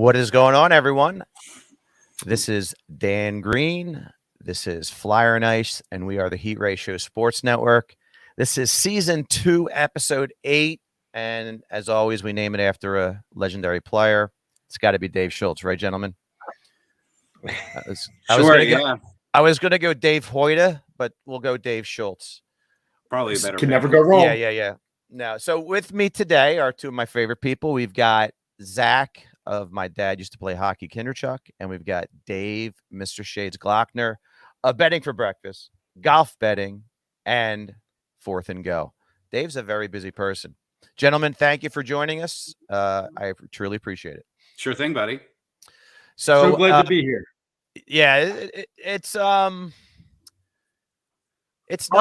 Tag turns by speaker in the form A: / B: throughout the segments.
A: What is going on, everyone? This is Dan Green. This is Flyer and Ice, and we are the Heat Ratio Sports Network. This is Season 2, Episode 8, and as always, we name it after a legendary player. It's got to be Dave Schultz, right, gentlemen? I was going to go Dave Hoyta, but we'll go Dave Schultz.
B: Probably a better.
C: Can never go wrong.
A: Yeah. No, so with me today are two of my favorite people. We've got Zach of My Dad Used to Play Hockey, Kinderchuck, and we've got Dave, Mr. Shades Glockner, of Betting for Breakfast, Golf Betting, and Fourth and Go. Dave's a very busy person. Gentlemen, thank you for joining us. I truly appreciate it.
B: Sure thing, buddy.
C: So glad to be here.
A: Yeah, it's
B: Are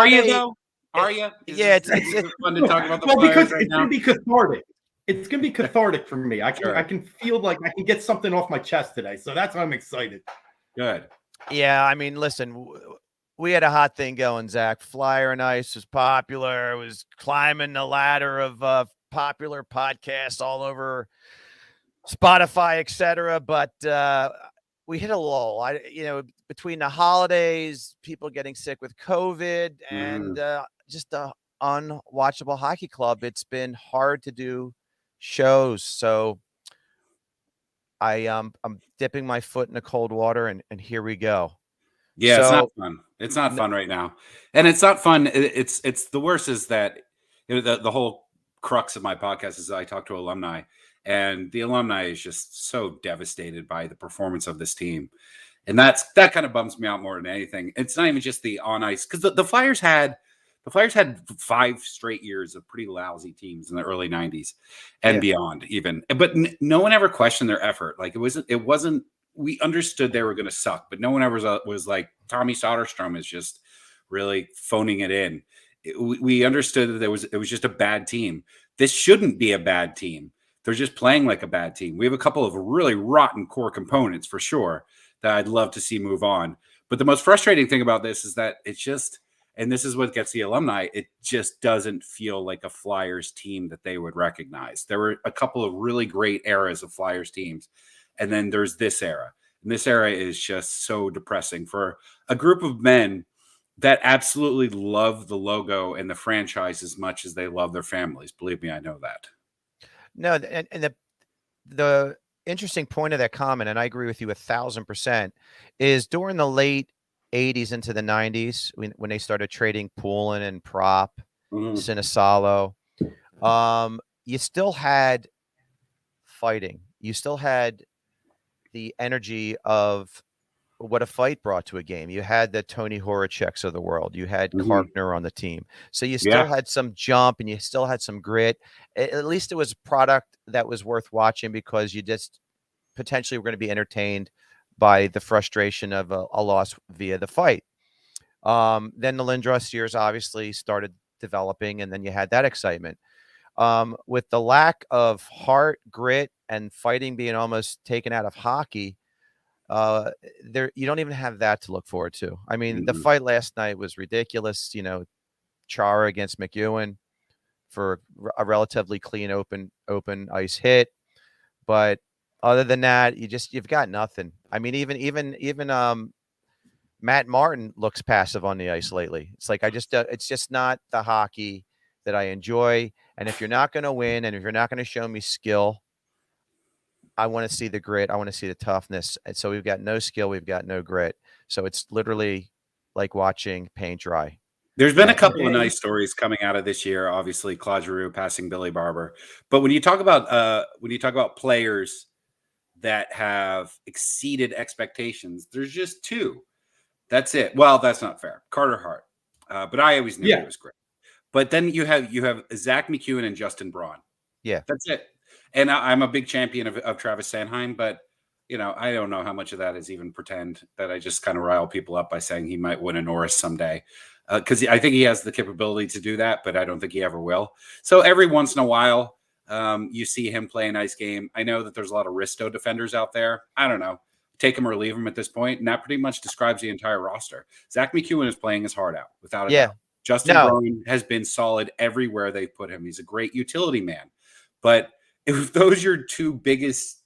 B: you though? Are you? It's fun to talk about the Flyers
C: because
B: right
C: it's
B: now.
C: gonna be cathartic. It's gonna be cathartic for me. I can feel like I can get something off my chest today, so that's why I'm excited.
B: Good.
A: Yeah, I mean, listen, we had a hot thing going, Zach. Flyer and Ice was popular. It was climbing the ladder of popular podcasts all over Spotify, etc. But we hit a lull. Between the holidays, people getting sick with COVID, and just a unwatchable hockey club. It's been hard to do shows, so I'm dipping my foot in the cold water, and here we go.
B: Yeah, it's not fun. It's not fun right now, and it's not fun. It's the worst is that the whole crux of my podcast is that I talk to alumni, and the alumni is just so devastated by the performance of this team, and that kind of bums me out more than anything. It's not even just the on ice, because the Flyers had 5 straight years of pretty lousy teams in the early 90s and beyond even. But no one ever questioned their effort. Like it wasn't, we understood they were going to suck, but no one ever was like, Tommy Soderstrom is just really phoning it in. We understood that it was just a bad team. This shouldn't be a bad team. They're just playing like a bad team. We have a couple of really rotten core components for sure that I'd love to see move on. But the most frustrating thing about this is that it's just, and this is what gets the alumni, it just doesn't feel like a Flyers team that they would recognize. There were a couple of really great eras of Flyers teams, and then there's this era. And this era is just so depressing for a group of men that absolutely love the logo and the franchise as much as they love their families. Believe me, I know that.
A: No, and the interesting point of that comment, and I agree with you 1,000%, is during the late 80s into the 90s when they started trading Poulin and Prop, Sinisalo, you still had fighting. You still had the energy of what a fight brought to a game. You had the Tony Horaceks of the world. You had Clarke on the team. So you still had some jump and you still had some grit. At least it was a product that was worth watching because you just potentially were going to be entertained by the frustration of a loss via the fight. Then the Lindros years obviously started developing, and then you had that excitement. With the lack of heart, grit, and fighting being almost taken out of hockey, you don't even have that to look forward to. I mean, the fight last night was ridiculous. Chara against McEwen for a relatively clean open ice hit, but other than that, you've got nothing. I mean, even Matt Martin looks passive on the ice lately. It's like it's just not the hockey that I enjoy. And if you're not going to win, and if you're not going to show me skill, I want to see the grit. I want to see the toughness. And so we've got no skill, we've got no grit. So it's literally like watching paint dry.
B: There's been a couple of nice stories coming out of this year. Obviously, Claude Giroux passing Billy Barber. But when you talk about players that have exceeded expectations, there's just two. That's it. Well, that's not fair. Carter Hart. But I always knew he was great. But then you have Zach McEwen and Justin Braun.
A: Yeah.
B: That's it. And I'm a big champion of Travis Sanheim, but I don't know how much of that is even pretend, that I just kind of rile people up by saying he might win a Norris someday. Because I think he has the capability to do that, but I don't think he ever will. So every once in a while, you see him play a nice game. I know that there's a lot of Risto defenders out there. I don't know. Take him or leave him at this point, and that pretty much describes the entire roster. Zach McEwen is playing his heart out, without a doubt. Justin Braun has been solid everywhere they've put him. He's a great utility man. But if those are your two biggest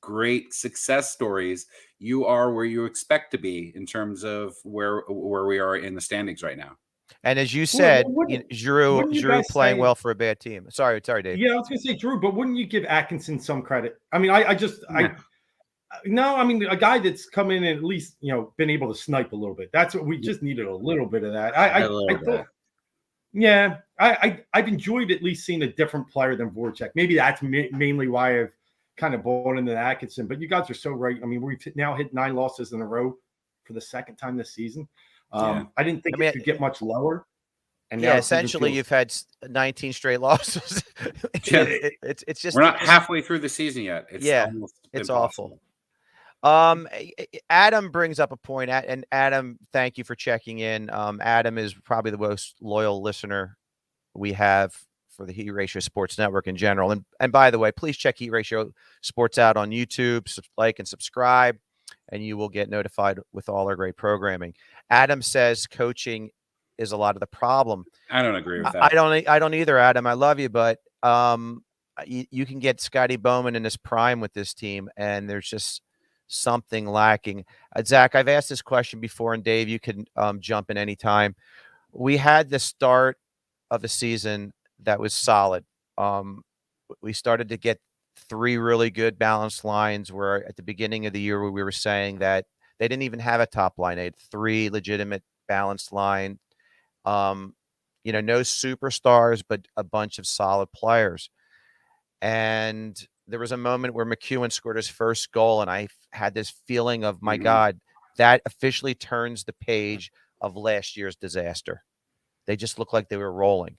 B: great success stories, you are where you expect to be in terms of where we are in the standings right now.
A: And as you said, Drew playing
C: say,
A: well for a bad team. Sorry, Dave.
C: Yeah, I was going to say Drew, but wouldn't you give Atkinson some credit? I mean, no, I mean, a guy that's come in and at least, been able to snipe a little bit. That's what we just needed, a little bit of that. I thought, yeah, I've enjoyed at least seeing a different player than Voracek. Maybe that's mainly why I've kind of bought into Atkinson. But you guys are so right. I mean, we've now hit 9 losses in a row for the second time this season. I didn't think it could get much lower. And
A: yeah, essentially you've had 19 straight losses. It's just
B: we're not halfway through the season yet. It's
A: awful. Adam brings up a point, and Adam, thank you for checking in. Adam is probably the most loyal listener we have for the Heat Ratio Sports Network in general. And by the way, please check Heat Ratio Sports out on YouTube, like and subscribe, and you will get notified with all our great programming. Adam says coaching is a lot of the problem.
B: I don't agree with that.
A: I don't either, Adam. I love you, but you can get Scotty Bowman in his prime with this team, and there's just something lacking. Zach, I've asked this question before, and Dave, you can jump in anytime. We had the start of a season that was solid. We started to get 3 really good balanced lines, where at the beginning of the year we were saying that they didn't even have a top line. They had 3 legitimate balanced line. No superstars, but a bunch of solid players. And there was a moment where McEwen scored his first goal, and I had this feeling of, my God, that officially turns the page of last year's disaster. They just looked like they were rolling.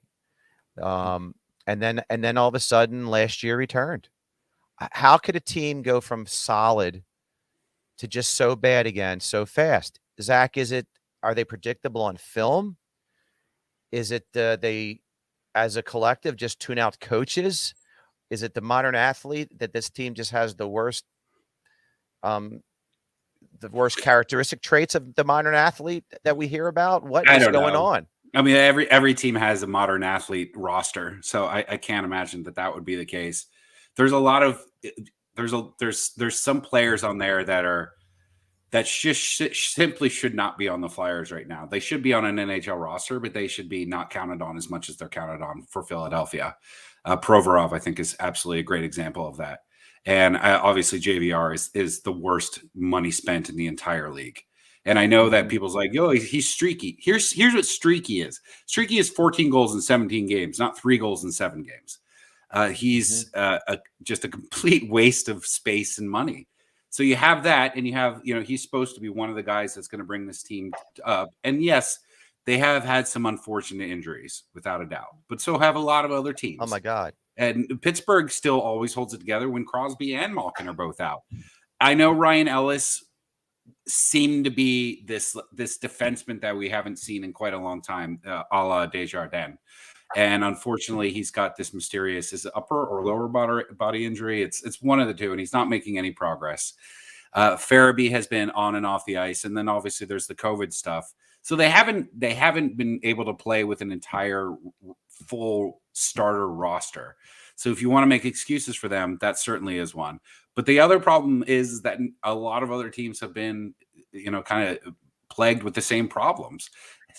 A: And then all of a sudden last year returned. How could a team go from solid to just so bad again so fast? Zach, are they predictable on film? Is it they, as a collective, just tune out coaches? Is it the modern athlete that this team just has the worst characteristic traits of the modern athlete that we hear about? What is going on?
B: I mean, every team has a modern athlete roster, so I can't imagine that would be the case. There's a lot of there's some players on there that simply should not be on the Flyers right now. They should be on an NHL roster, but they should be not counted on as much as they're counted on for Philadelphia. Provorov, I think, is absolutely a great example of that. And obviously JVR is the worst money spent in the entire league. And I know that people's like, yo, he's streaky. Here's what streaky is. Streaky is 14 goals in 17 games, not 3 goals in 7 games. He's just a complete waste of space and money. So you have that, and you have, he's supposed to be one of the guys that's going to bring this team up. And yes, they have had some unfortunate injuries, without a doubt, but so have a lot of other teams.
A: Oh my God.
B: And Pittsburgh still always holds it together when Crosby and Malkin are both out. I know Ryan Ellis seemed to be this defenseman that we haven't seen in quite a long time, a la Desjardins. And unfortunately, he's got this mysterious, is it upper or lower body injury? It's one of the two, and he's not making any progress. Farabee has been on and off the ice, and then obviously there's the COVID stuff. So they haven't been able to play with an entire full starter roster. So if you want to make excuses for them, that certainly is one. But the other problem is that a lot of other teams have been, kind of plagued with the same problems,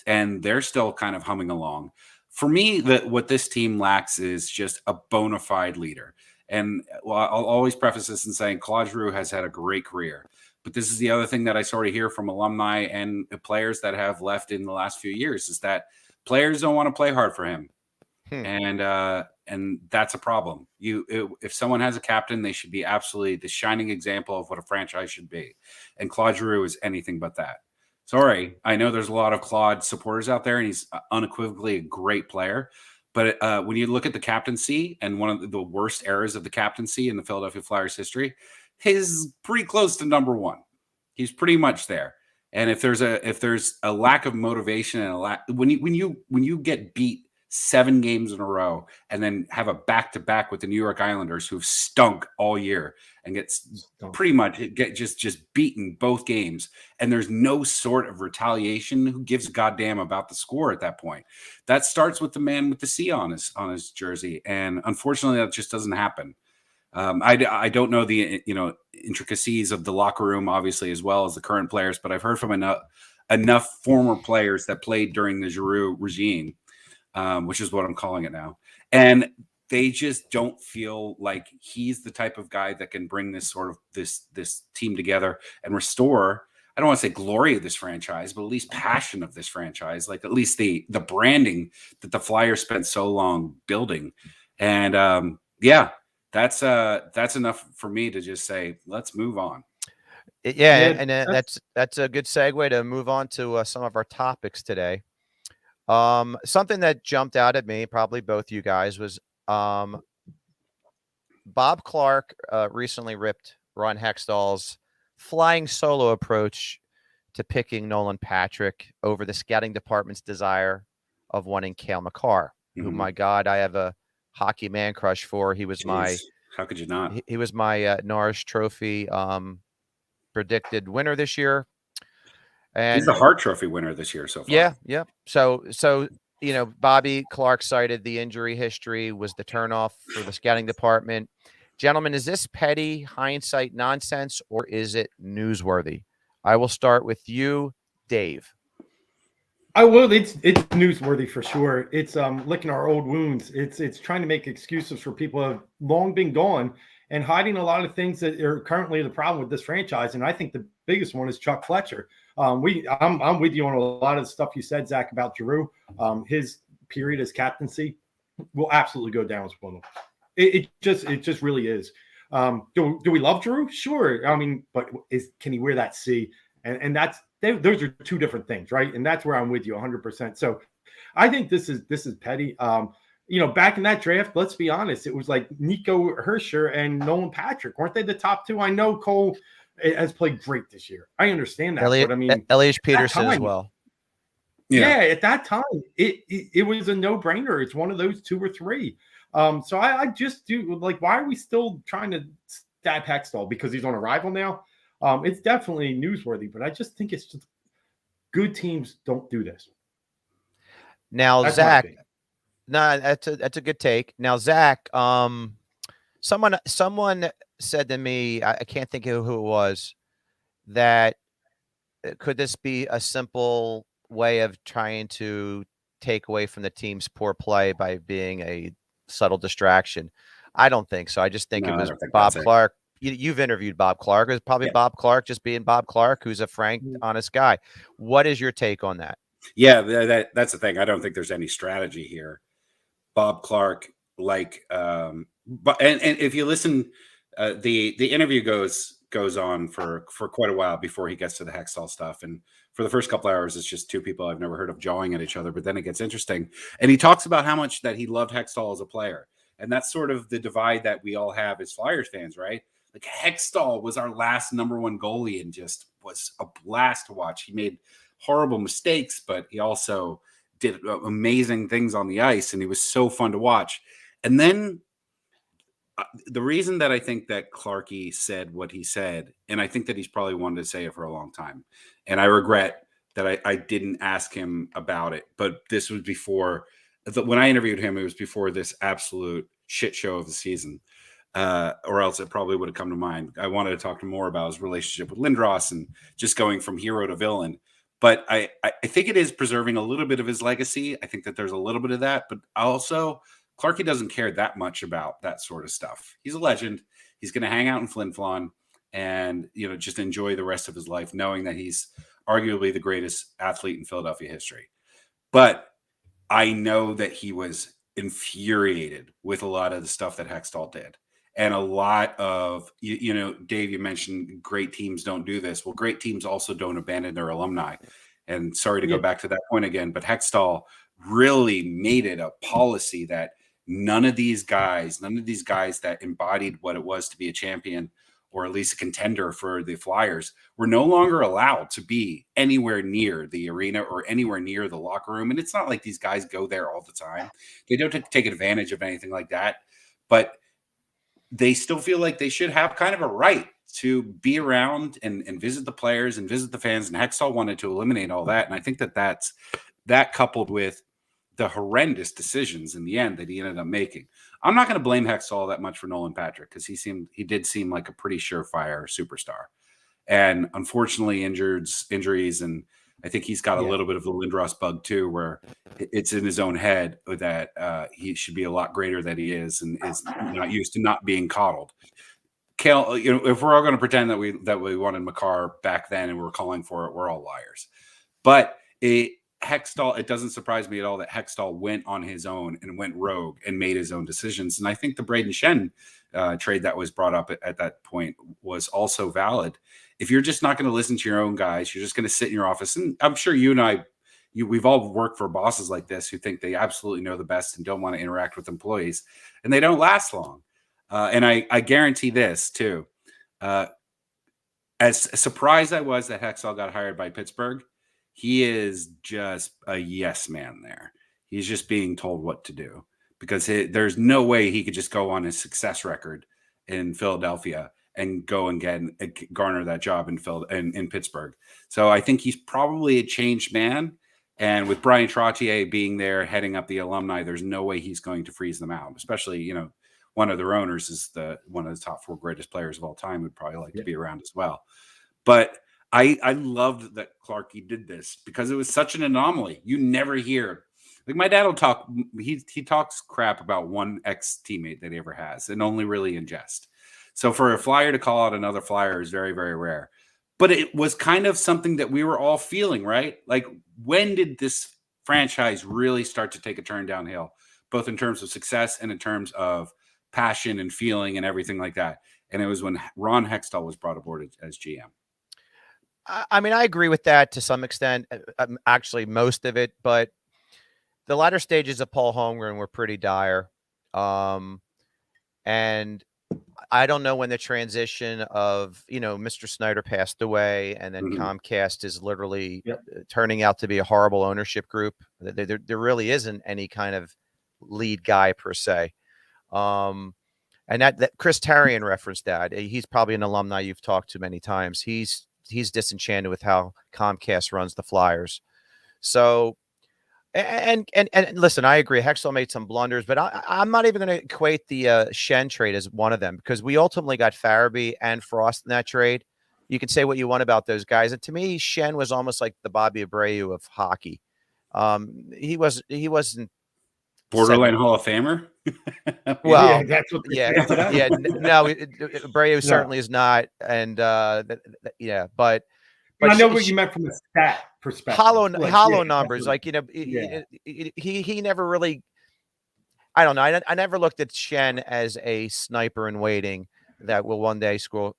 B: and they're still kind of humming along. For me, what this team lacks is just a bona fide leader. And I'll always preface this in saying Claude Giroux has had a great career. But this is the other thing that I sort of hear from alumni and players that have left in the last few years, is that players don't want to play hard for him. And that's a problem. If someone has a captain, they should be absolutely the shining example of what a franchise should be. And Claude Giroux is anything but that. Sorry, I know there's a lot of Claude supporters out there, and he's unequivocally a great player. But when you look at the captaincy, and one of the worst eras of the captaincy in the Philadelphia Flyers history, he's pretty close to number 1. He's pretty much there. And if there's a lack of motivation and when you get beat 7 games in a row and then have a back-to-back with the New York Islanders, who've stunk all year and pretty much just beaten both games, and there's no sort of retaliation, who gives a goddamn about the score at that point? That starts with the man with the C on his jersey, and unfortunately that just doesn't happen. I don't know the intricacies of the locker room, obviously, as well as the current players, but I've heard from enough former players that played during the Giroux regime, which is what I'm calling it now, and they just don't feel like he's the type of guy that can bring this sort of this team together and restore. I don't want to say glory of this franchise, but at least passion of this franchise, like at least the branding that the Flyers spent so long building, and that's enough for me to just say, let's move on.
A: Yeah, and that's a good segue to move on to some of our topics today. Something that jumped out at me, probably both you guys, was Bob Clarke recently ripped Ron Hextall's flying solo approach to picking Nolan Patrick over the scouting department's desire of wanting Cale Makar, who, my God, I have a hockey man crush for. He was
B: how could you not?
A: He was my Norris Trophy predicted winner this year, and
B: he's the Hart Trophy winner this year so far.
A: Yeah. So Bobby Clarke cited the injury history was the turnoff for the scouting department. Gentlemen, is this petty hindsight nonsense or is it newsworthy? I will start with you, Dave.
C: It's newsworthy for sure. It's licking our old wounds. It's trying to make excuses for people who have long been gone and hiding a lot of things that are currently the problem with this franchise. And I think the biggest one is Chuck Fletcher. I'm with you on a lot of the stuff you said, Zach, about Giroux. His period as captaincy will absolutely go down as one of them. It just really is. Do we love Giroux? Sure. I mean, but can he wear that C? And those are two different things, right? And that's where I'm with you 100%. So I think this is petty. Back in that draft, let's be honest, it was like Nico Herscher and Nolan Patrick. Weren't they the top two? I know Cole has played great this year. I understand that. But I mean,
A: Elias Peterson as well.
C: Yeah, at that time, it was a no-brainer. It's one of those two or three. So I just do, like, why are we still trying to stab Hextall? Because he's on Arrival now? It's definitely newsworthy, but I just think it's just good teams don't do this.
A: Now, that's Zach, no, that's a good take. Now, Zach, someone said to me, I can't think of who it was, that could this be a simple way of trying to take away from the team's poor play by being a subtle distraction? I don't think so. I just think it was Bob Clarke. You've interviewed Bob Clarke. It was probably Bob Clarke just being Bob Clarke, who's a frank, honest guy. What is your take on that?
B: Yeah, that's the thing. I don't think there's any strategy here. Bob Clarke, but if you listen, the interview goes on for quite a while before he gets to the Hextall stuff, and for the first couple of hours, it's just two people I've never heard of jawing at each other. But then it gets interesting, and he talks about how much that he loved Hextall as a player, and that's sort of the divide that we all have as Flyers fans, right? Like, Hextall was our last number one goalie and just was a blast to watch. He made horrible mistakes, but he also did amazing things on the ice, and he was so fun to watch. And then the reason that I think that Clarke said what he said, and I think that he's probably wanted to say it for a long time, and I regret that I didn't ask him about it, but this was before, when I interviewed him, it was before this absolute shit show of the season. Or else it probably would have come to mind. I wanted to talk to him more about his relationship with Lindros and just going from hero to villain. But I think it is preserving a little bit of his legacy. I think that there's a little bit of that. But also, Clarke doesn't care that much about that sort of stuff. He's a legend. He's going to hang out in Flin Flon and just enjoy the rest of his life, knowing that he's arguably the greatest athlete in Philadelphia history. But I know that he was infuriated with a lot of the stuff that Hextall did. And a lot of, Dave, you mentioned great teams don't do this. Well, great teams also don't abandon their alumni. And sorry to go back to that point again, but Hextall really made it a policy that none of these guys that embodied what it was to be a champion or at least a contender for the Flyers were no longer allowed to be anywhere near the arena or anywhere near the locker room. And it's not like these guys go there all the time. They don't take advantage of anything like that. But they still feel like they should have kind of a right to be around and visit the players and visit the fans. And Hextall wanted to eliminate all that. And I think that coupled with the horrendous decisions in the end that he ended up making. I'm not going to blame Hextall that much for Nolan Patrick, because he did seem like a pretty surefire superstar. And unfortunately, injuries, and I think he's got a little bit of the Lindros bug too, where it's in his own head that he should be a lot greater than he is, and is not used to not being coddled. Kale, if we're all going to pretend that we wanted Makar back then and we're calling for it, we're all liars. But Hextall, it doesn't surprise me at all that Hextall went on his own and went rogue and made his own decisions. And I think the Braden Shen trade that was brought up at that point was also valid. If you're just not going to listen to your own guys, you're just going to sit in your office. And I'm sure you and I, we've all worked for bosses like this who think they absolutely know the best and don't want to interact with employees, and they don't last long. And I guarantee this too. As surprised I was that Hextall got hired by Pittsburgh, he is just a yes man there. He's just being told what to do, because there's no way he could just go on his success record in Philadelphia and go and garner that job in Pittsburgh. So I think he's probably a changed man. And with Brian Trottier being there, heading up the alumni, there's no way he's going to freeze them out. Especially, one of their owners is one of the top 4 greatest players of all time, would probably like to be around as well. But I loved that Clarke did this, because it was such an anomaly. You never hear, like, my dad will talk. He talks crap about one ex-teammate that he ever has, and only really in jest. So for a Flyer to call out another Flyer is very, very rare. But it was kind of something that we were all feeling, right? Like, when did this franchise really start to take a turn downhill, both in terms of success and in terms of passion and feeling and everything like that? And it was when Ron Hextall was brought aboard as GM.
A: I mean, I agree with that to some extent, actually most of it, but the latter stages of Paul Holmgren were pretty dire. And I don't know when the transition of, Mr. Snyder passed away, and then Comcast is literally turning out to be a horrible ownership group. There really isn't any kind of lead guy per se. And that Chris Tarian referenced that. He's probably an alumni you've talked to many times. He's disenchanted with how Comcast runs the Flyers. So, and listen, I agree. Hextall made some blunders, but I'm not even going to equate the Shen trade as one of them, because we ultimately got Farabee and Frost in that trade. You can say what you want about those guys, and to me, Shen was almost like the Bobby Abreu of hockey. He wasn't
B: borderline Hall of Famer.
A: Well,
C: that's what.
A: No, Abreu certainly is not, and but
C: I know what you meant from a stat perspective.
A: Hollow numbers, like he never really. I don't know. I never looked at Shen as a sniper in waiting that will one day score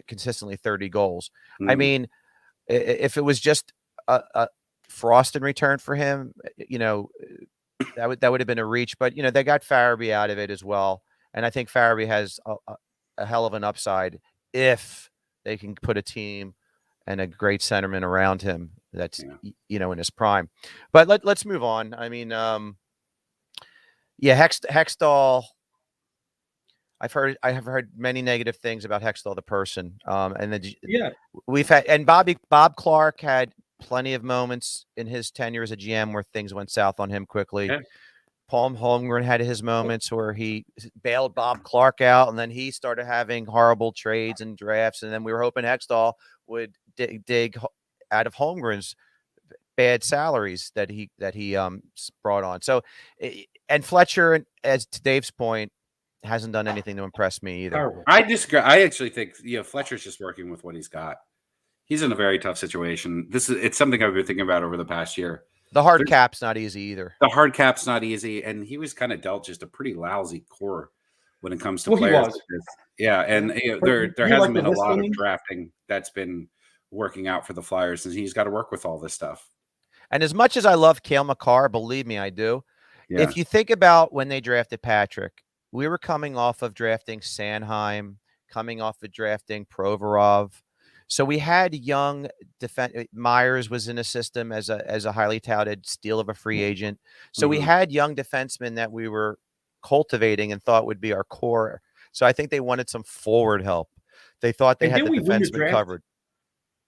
A: consistently 30 goals. I mean, if it was just a Frost in return for him, that would have been a reach. But they got Farabee out of it as well, and I think Farabee has a hell of an upside if they can put a team and a great centerman around him that's in his prime. But let's move on. I mean, Hextall. I have heard many negative things about Hextall the person. And then we've had, and Bob Clarke had plenty of moments in his tenure as a GM where things went south on him quickly. Yeah. Paul Holmgren had his moments where he bailed Bob Clarke out, and then he started having horrible trades and drafts. And then we were hoping Hextall would dig out of Holmgren's bad salaries that he brought on. So, and Fletcher, as to Dave's point, hasn't done anything to impress me either.
B: I disagree. I actually think Fletcher's just working with what he's got. He's in a very tough situation. It's something I've been thinking about over the past year.
A: The hard cap's not easy either.
B: The hard cap's not easy, and he was kind of dealt just a pretty lousy core when it comes to players. Yeah, and there hasn't been a lot of drafting that's been working out for the Flyers, and he's got to work with all this stuff.
A: And as much as I love Cale Makar, believe me, I do. Yeah. If you think about when they drafted Patrick, we were coming off of drafting Sanheim, coming off of drafting Provorov. So we had young Myers was in a system as a highly touted steal of a free agent. So we had young defensemen that we were cultivating and thought would be our core. So I think they wanted some forward help. They thought they had the defenseman covered.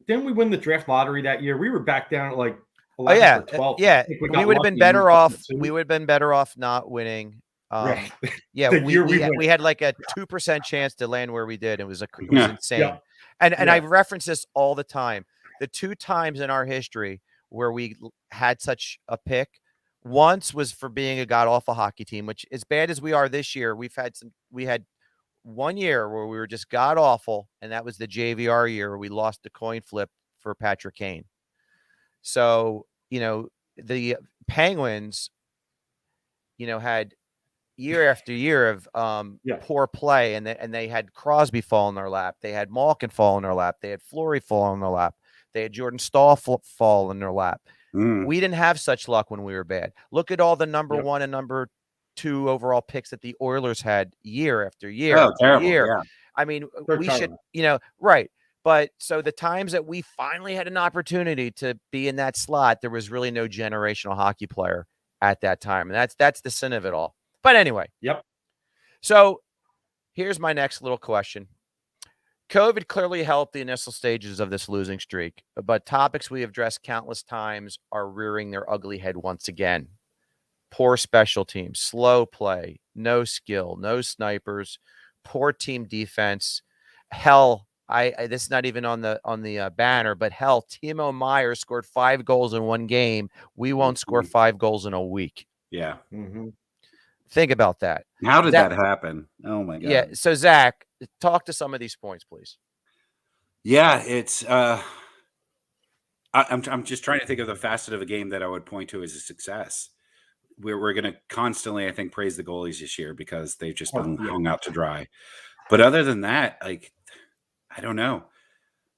C: Didn't we win the draft lottery that year? We were back down at like 11th
A: yeah,
C: or 12th.
A: yeah.
C: We
A: We would have been better off. We would have been better off not winning.
C: Right.
A: Yeah,
C: The
A: we
C: year
A: we,
C: we
A: we
C: win.
A: had like a 2% chance to land where we did. It was insane.
C: Yeah.
A: And I
C: Yeah.
A: reference this all the time. The 2 times in our history where we had such a pick, once was for being a god awful hockey team, which as bad as we are this year, we had 1 year where we were just god awful, and that was the JVR year where we lost the coin flip for Patrick Kane. So, the Penguins, had year after year of poor play, and they had Crosby fall in their lap. They had Malkin fall in their lap. They had Fleury fall in their lap. They had Jordan Stahl fall in their lap. We didn't have such luck when we were bad. Look at all the number 1 and number 2 overall picks that the Oilers had year after year after
B: terrible,
A: year.
B: yeah.
A: I mean,
C: They're
A: we
C: terrible.
A: should, right. But so the times that we finally had an opportunity to be in that slot, there was really no generational hockey player at that time. And that's the sin of it all. But anyway.
C: Yep.
A: So here's my next little question. COVID clearly helped the initial stages of this losing streak, but topics we have addressed countless times are rearing their ugly head once again. Poor special teams, slow play, no skill, no snipers, poor team defense. Hell, this is not even on the banner, but hell, Timo Meyer scored 5 goals in 1 game. We won't score 5 goals in a week.
B: Yeah.
C: Mm-hmm.
A: Think about that.
B: How did that happen? Oh my God.
A: Yeah. So Zach, talk to some of these points, please.
B: Yeah, it's I'm just trying to think of the facet of a game that I would point to as a success. We're going to constantly, I think, praise the goalies this year because they've just been hung out to dry. But other than that, like, I don't know.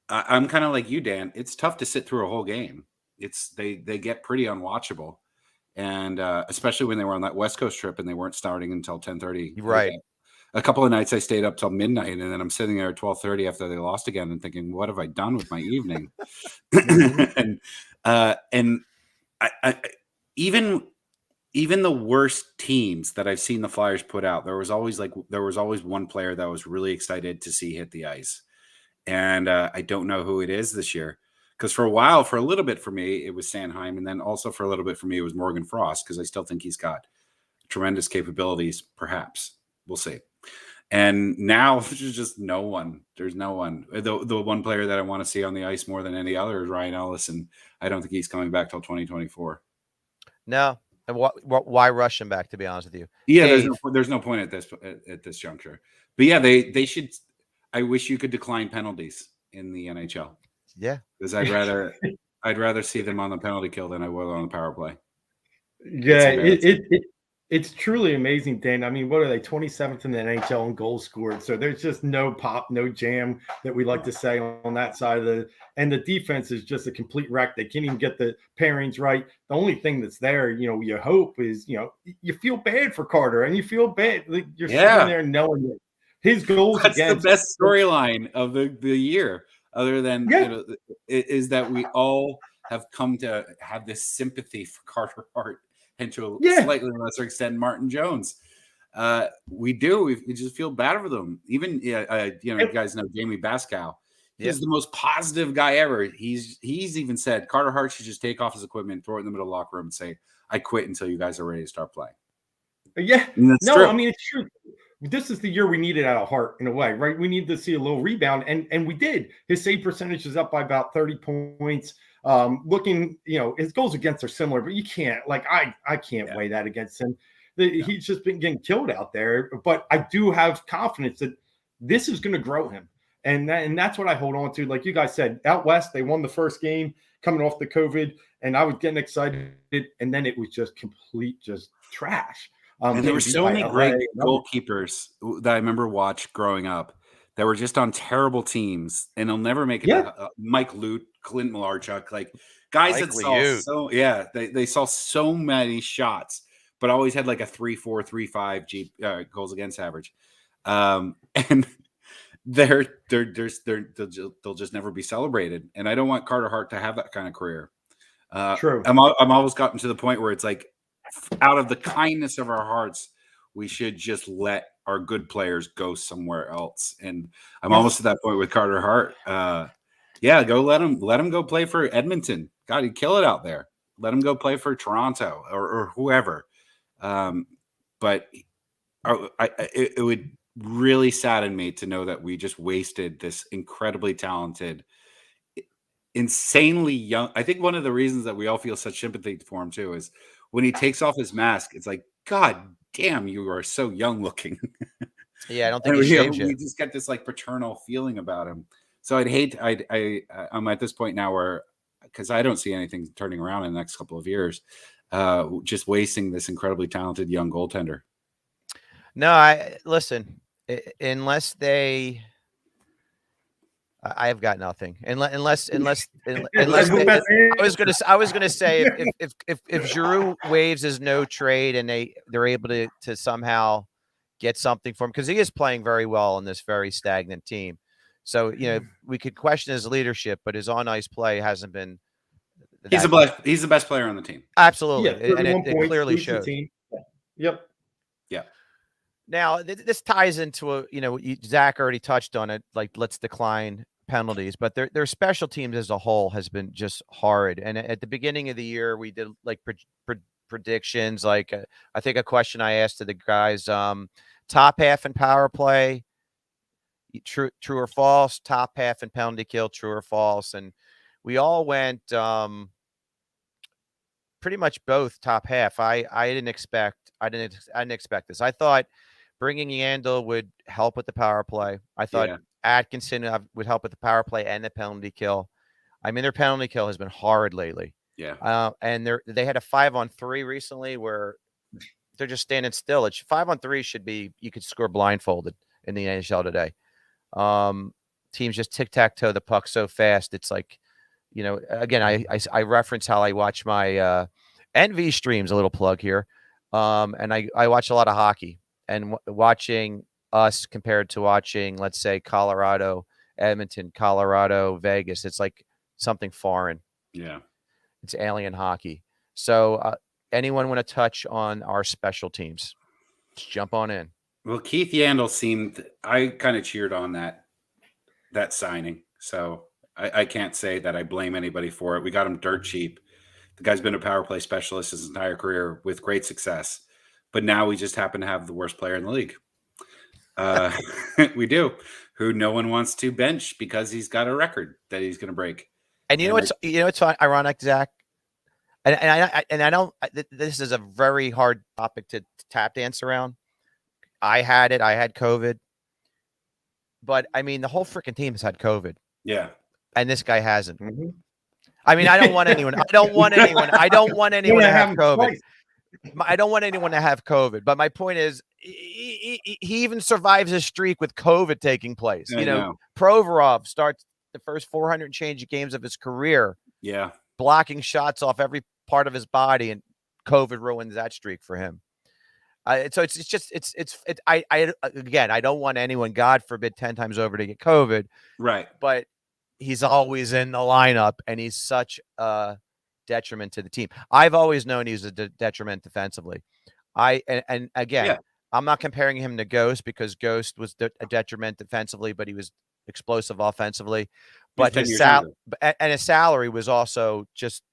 B: I'm kind of like you, Dan. It's tough to sit through a whole game. They get pretty unwatchable, and especially when they were on that West Coast trip and they weren't starting until 10:30.
A: Right.
B: A couple of nights I stayed up till midnight, and then I'm sitting there at 12:30 after they lost again and thinking, what have I done with my evening? And I even the worst teams that I've seen the Flyers put out, there was always one player that I was really excited to see hit the ice. And I don't know who it is this year. Because for a little bit for me, it was Sanheim. And then also for a little bit for me, it was Morgan Frost, because I still think he's got tremendous capabilities, perhaps. We'll see. And now there's just no one. There's no one. The one player that I want to see on the ice more than any other is Ryan Ellis, and I don't think he's coming back till 2024.
A: No. And why rush him back, to be honest with you?
B: Yeah, there's no point at this juncture. But yeah, they should. I wish you could decline penalties in the NHL.
A: Yeah,
B: because I'd rather see them on the penalty kill than I would on the power play.
C: Yeah, it's truly amazing, Dan. I mean, what are they, 27th in the NHL in goals scored? So there's just no pop, no jam that we like to say on that side of and the defense is just a complete wreck. They can't even get the pairings right. The only thing that's there, you hope is, you feel bad for Carter, and you feel bad. You're sitting there knowing that his goals
B: That's the best storyline of the year, other than is that we all have come to have this sympathy for Carter Hart, and to a slightly lesser extent Martin Jones. We do. We just feel bad for them. Even you guys know Jamie Baskow. He's the most positive guy ever. He's even said Carter Hart should just take off his equipment, throw it in the middle of the locker room, and say, "I quit until you guys are ready to start playing."
C: Yeah,
B: true.
C: I mean, it's true. This is the year we needed out of Hart in a way, right? We need to see a little rebound, and we did. His save percentage is up by about 30 points. Looking, his goals against are similar, but you can't, I can't weigh that against him. He's just been getting killed out there. But I do have confidence that this is going to grow him, and that's what I hold on to. Like you guys said, out west they won the first game coming off the COVID, and I was getting excited, and then it was just complete trash.
B: And there were so many great goalkeepers that I remember watched growing up that were just on terrible teams, and they'll never make it. Mike Lute, Clint Malarchuk, like guys that saw they saw so many shots, but always had like a 3.4, 3.5 goals against average, and they'll just never be celebrated. And I don't want Carter Hart to have that kind of career.
C: True.
B: I'm always gotten to the point where it's like, out of the kindness of our hearts, we should just let our good players go somewhere else. And I'm almost to that point with Carter Hart. Go let him go play for Edmonton. God, he'd kill it out there. Let him go play for Toronto or whoever. But it would really sadden me to know that we just wasted this incredibly talented, insanely young. I think one of the reasons that we all feel such sympathy for him too is when he takes off his mask, it's like, God damn, you are so young looking.
A: Yeah, I don't think he shaved
B: we
A: yet.
B: just get this like paternal feeling about him. So I'm at this point now where, because I don't see anything turning around in the next couple of years, just wasting this incredibly talented young goaltender.
A: No, I listen. Unless they, I've got nothing. Unless they, I was gonna say if Giroux waives his no trade and they're able to somehow get something for him, because he is playing very well in this very stagnant team. So we could question his leadership, but his on ice play hasn't been.
B: He's the best player on the team.
A: Absolutely,
C: Yeah,
A: and it clearly shows.
C: Yep.
B: Yeah.
A: Now this ties into Zach already touched on it. Like, let's decline penalties, but their special teams as a whole has been just horrid. And at the beginning of the year, we did like predictions. Like I think a question I asked to the guys: top half in power play, true or false? Top half in penalty kill, true or false? And we all went pretty much both top half. I didn't expect this. I thought bringing Yandel would help with the power play. I thought Atkinson would help with the power play and the penalty kill. I mean, their penalty kill has been horrid lately.
B: Yeah.
A: And they had a 5-on-3 recently where they're just standing still. It's 5-on-3 should be, you could score blindfolded in the NHL today. Teams just tic-tac-toe the puck so fast. It's like, again, I reference how I watch my NV streams, a little plug here. And I watch a lot of hockey, and watching us compared to watching, let's say, Colorado, Edmonton, Colorado, Vegas, it's like something foreign.
B: Yeah.
A: It's alien hockey. So anyone want to touch on our special teams? Just jump on in.
B: Well, Keith Yandel I kind of cheered on that signing. So I can't say that I blame anybody for it. We got him dirt cheap. The guy's been a power play specialist his entire career with great success. But now we just happen to have the worst player in the league. We do, who no one wants to bench because he's got a record that he's going to break.
A: And it's ironic, Zach. And I don't. This is a very hard topic to tap dance around. I had COVID, but I mean the whole freaking team has had COVID.
B: Yeah,
A: and this guy hasn't.
C: Mm-hmm.
A: I mean, I don't want anyone to have COVID. I don't want anyone to have COVID. But my point is, he even survives a streak with COVID taking place. Provorov starts the first 400 and change games of his career.
B: Yeah.
A: Blocking shots off every part of his body, and COVID ruins that streak for him. So I don't want anyone, God forbid, 10 times over to get COVID.
B: Right.
A: But he's always in the lineup, and he's such a detriment to the team. I've always known he's a detriment defensively. And again, I'm not comparing him to Ghost, because Ghost was a detriment defensively, but he was explosive offensively. But his salary was also just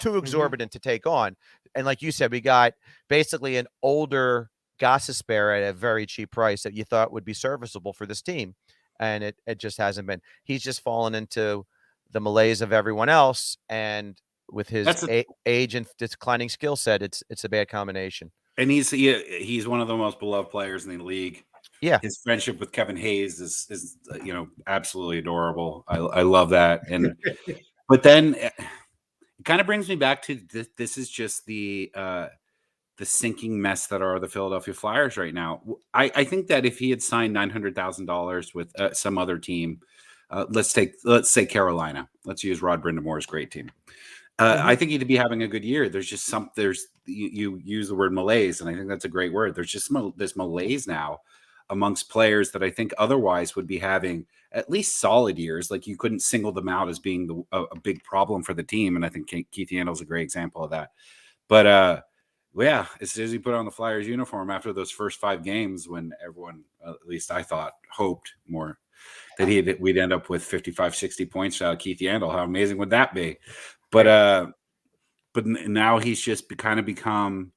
A: too exorbitant to take on. And like you said, we got basically an older Gostisbehere at a very cheap price that you thought would be serviceable for this team. And it just hasn't been. He's just fallen into the malaise of everyone else. And with his age and declining skill set, it's a bad combination.
B: And he's one of the most beloved players in the league.
A: Yeah.
B: His friendship with Kevin Hayes is absolutely adorable. I love that. And but then it kind of brings me back to this is just the sinking mess that are the Philadelphia Flyers right now. I think that if he had signed $900,000 with some other team, let's say Carolina. Let's use Rod Brindamore's great team. I think he'd be having a good year. There's just you use the word malaise, and I think that's a great word. There's just this malaise now amongst players that I think otherwise would be having at least solid years. Like, you couldn't single them out as being a big problem for the team. And I think Keith Yandel's a great example of that. But as soon as he put on the Flyers uniform after those first 5 games, when everyone, at least I thought, hoped more that we'd end up with 55, 60 points out of Keith Yandel. How amazing would that be? But but now he's just kind of become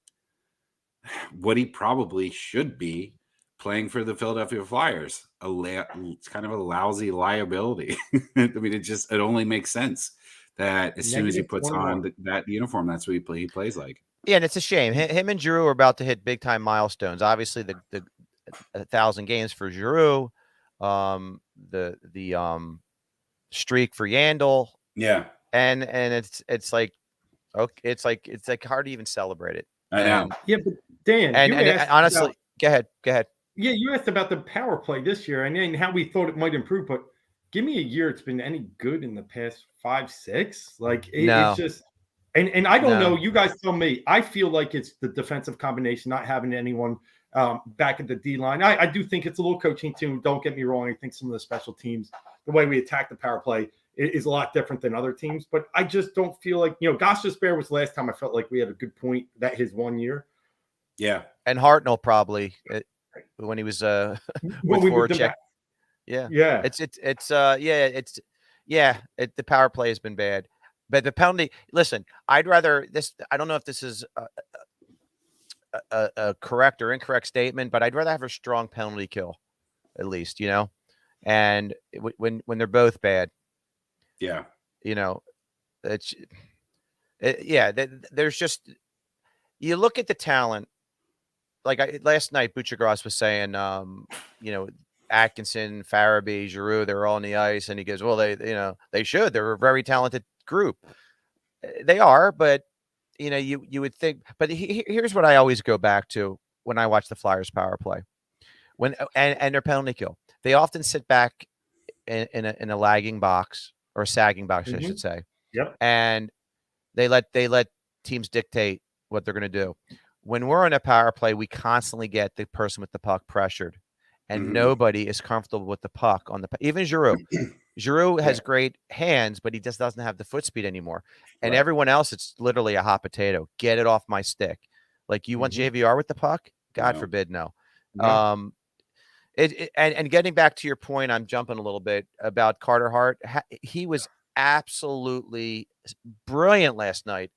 B: what he probably should be, playing for the Philadelphia Flyers. It's kind of a lousy liability. I mean, it only makes sense that as soon as he puts on that uniform, that's what he plays like.
A: Yeah, and it's a shame. Him and Giroux are about to hit big time milestones. Obviously, the 1,000 games for Giroux, the streak for Yandel.
B: Yeah,
A: and it's like, okay, it's like hard to even celebrate it.
B: I know.
C: Yeah, but Dan,
A: and honestly, go ahead.
C: Yeah, you asked about the power play this year and how we thought it might improve, but give me a year it's been any good in the past 5-6. Like it's just, and I don't know. You guys tell me. I feel like it's the defensive combination, not having anyone back at the D line. I do think it's a little coaching too. Don't get me wrong. I think some of the special teams, the way we attack the power play, is a lot different than other teams. But I just don't feel like, Gosh Despair was the last time I felt like we had a good point that his 1 year.
B: Yeah,
A: and Hartnell probably. When he was with Voracek. Yeah. The power play has been bad, but the penalty, listen, I'd rather this, I don't know if this is a correct or incorrect statement, but I'd rather have a strong penalty kill, at least, and when they're both bad.
B: Yeah.
A: There's just, you look at the talent. Like last night, Butchergross was saying, Atkinson, Farabee, Giroux, they're all on the ice, and he goes, well, they should. They're a very talented group. They are, but you would think. But here's what I always go back to when I watch the Flyers power play, and their penalty kill. They often sit back in a lagging box or a sagging box, I should say.
C: Yep.
A: And they let teams dictate what they're going to do. When we're in a power play, we constantly get the person with the puck pressured, and nobody is comfortable with the puck on the even Giroux. Giroux has great hands, but he just doesn't have the foot speed anymore. And everyone else, it's literally a hot potato. Get it off my stick. Like, you want JVR with the puck? God forbid, no. And getting back to your point, I'm jumping a little bit about Carter Hart. He was absolutely brilliant last night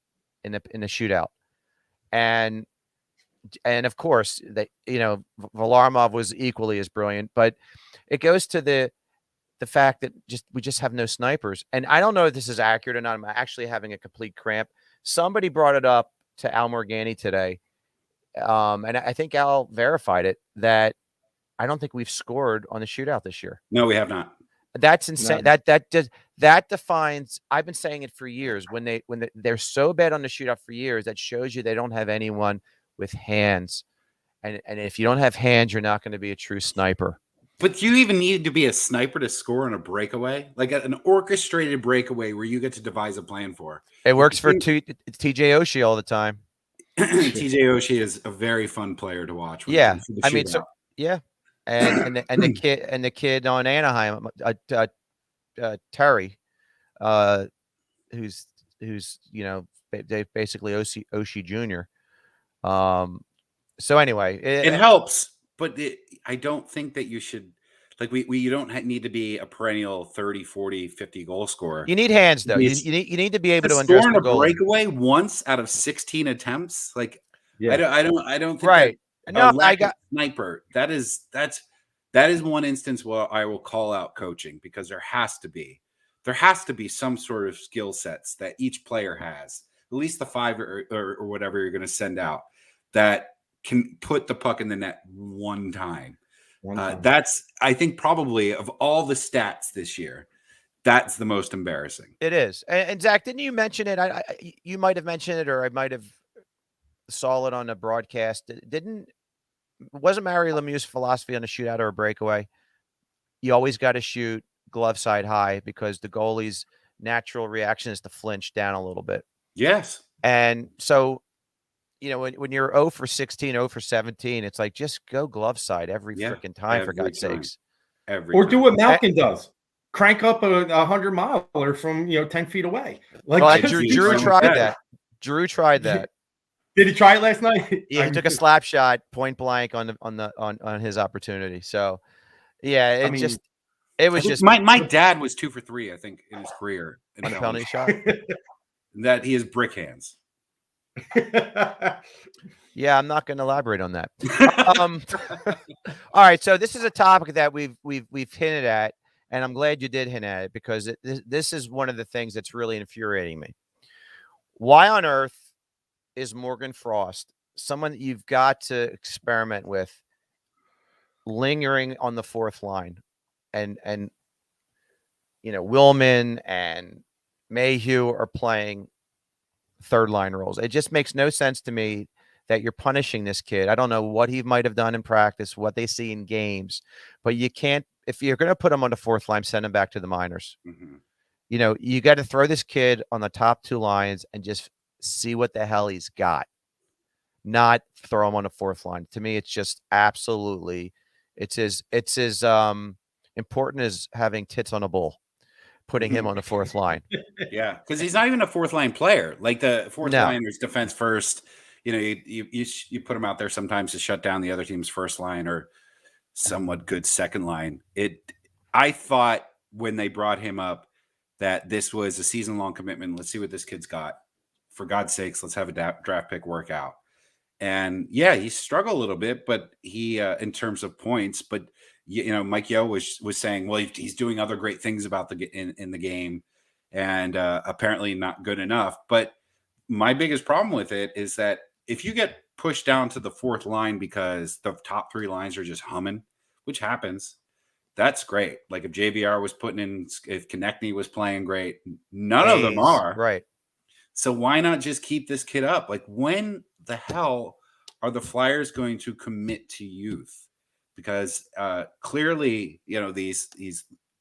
A: in the shootout. And of course, Varlamov was equally as brilliant, but it goes to the fact that we just have no snipers. And I don't know if this is accurate or not. I'm actually having a complete cramp. Somebody brought it up to Al Morgani today, and I think Al verified it, that I don't think we've scored on the shootout this year.
B: No, we have not.
A: That's insane. No. That defines. I've been saying it for years. When they're so bad on the shootout for years, that shows you they don't have anyone with hands, and if you don't have hands, you're not going to be a true sniper.
B: But you even need to be a sniper to score on a breakaway, like an orchestrated breakaway where you get to devise a plan for.
A: It works for TJ Oshie all the time.
B: TJ Oshie is a very fun player to watch.
A: Yeah, I mean, and the kid on Anaheim, Terry, who's basically Oshie Jr. So anyway,
B: it helps, but I don't think that you should, like, you don't need to be a perennial 30, 40, 50 goal scorer.
A: You need hands, though. You need to be able to
B: score on a breakaway once out of 16 attempts. Like, I don't think
A: right. No, I got
B: sniper. That is one instance where I will call out coaching, because there has to be some sort of skill sets that each player has, at least the 5 or whatever you're going to send out, that can put the puck in the net one time. That's, I think, probably of all the stats this year, that's the most embarrassing.
A: It is. And Zach, didn't you mention it? You might have mentioned it, or I might have saw it on a broadcast. Wasn't Mario Lemieux's philosophy on a shootout or a breakaway? You always got to shoot glove side high, because the goalie's natural reaction is to flinch down a little bit.
B: Yes.
A: And so, when you're 0 for 16, 0 for 17, it's like, just go glove side every freaking time, for God's sakes.
C: Or do what Malkin does. Crank up a 100-miler from 10 feet away.
A: Like, Drew tried that. Drew tried that.
C: Did he try it last night?
A: Yeah, he took a slap shot point blank on his opportunity. So, yeah,
B: my dad was 2 for 3, I think, in his career.
A: On a penalty shot.
B: That he has brick hands.
A: Yeah, I'm not going to elaborate on that. All right, so this is a topic that we've hinted at, and I'm glad you did hint at it because this is one of the things that's really infuriating me. Why on earth is Morgan Frost someone that you've got to experiment with lingering on the fourth line, and Willman and Mayhew are playing third line roles? It just makes no sense to me that you're punishing this kid. I don't know what he might have done in practice, what they see in games, but you can't, if you're going to put him on the fourth line, send him back to the minors.
B: Mm-hmm.
A: You got to throw this kid on the top two lines and just see what the hell he's got, not throw him on the fourth line. To me, it's just absolutely, it's as important as having tits on a bull, putting him on the fourth line.
B: Yeah, because he's not even a fourth line player. Like the fourth line is defense first. You put him out there sometimes to shut down the other team's first line or somewhat good second line. I thought when they brought him up that this was a season-long commitment. Let's see what this kid's got. For God's sakes, let's have a draft pick work out. And yeah, he struggled a little bit, but he in terms of points. But Mike Yeo was saying, well, he's doing other great things about in the game, and apparently not good enough. But my biggest problem with it is that if you get pushed down to the fourth line because the top three lines are just humming, which happens, that's great. Like if JVR was putting in, if Konechny was playing great, none of them are.
A: Right.
B: So why not just keep this kid up? Like when the hell are the Flyers going to commit to youth? Because clearly, these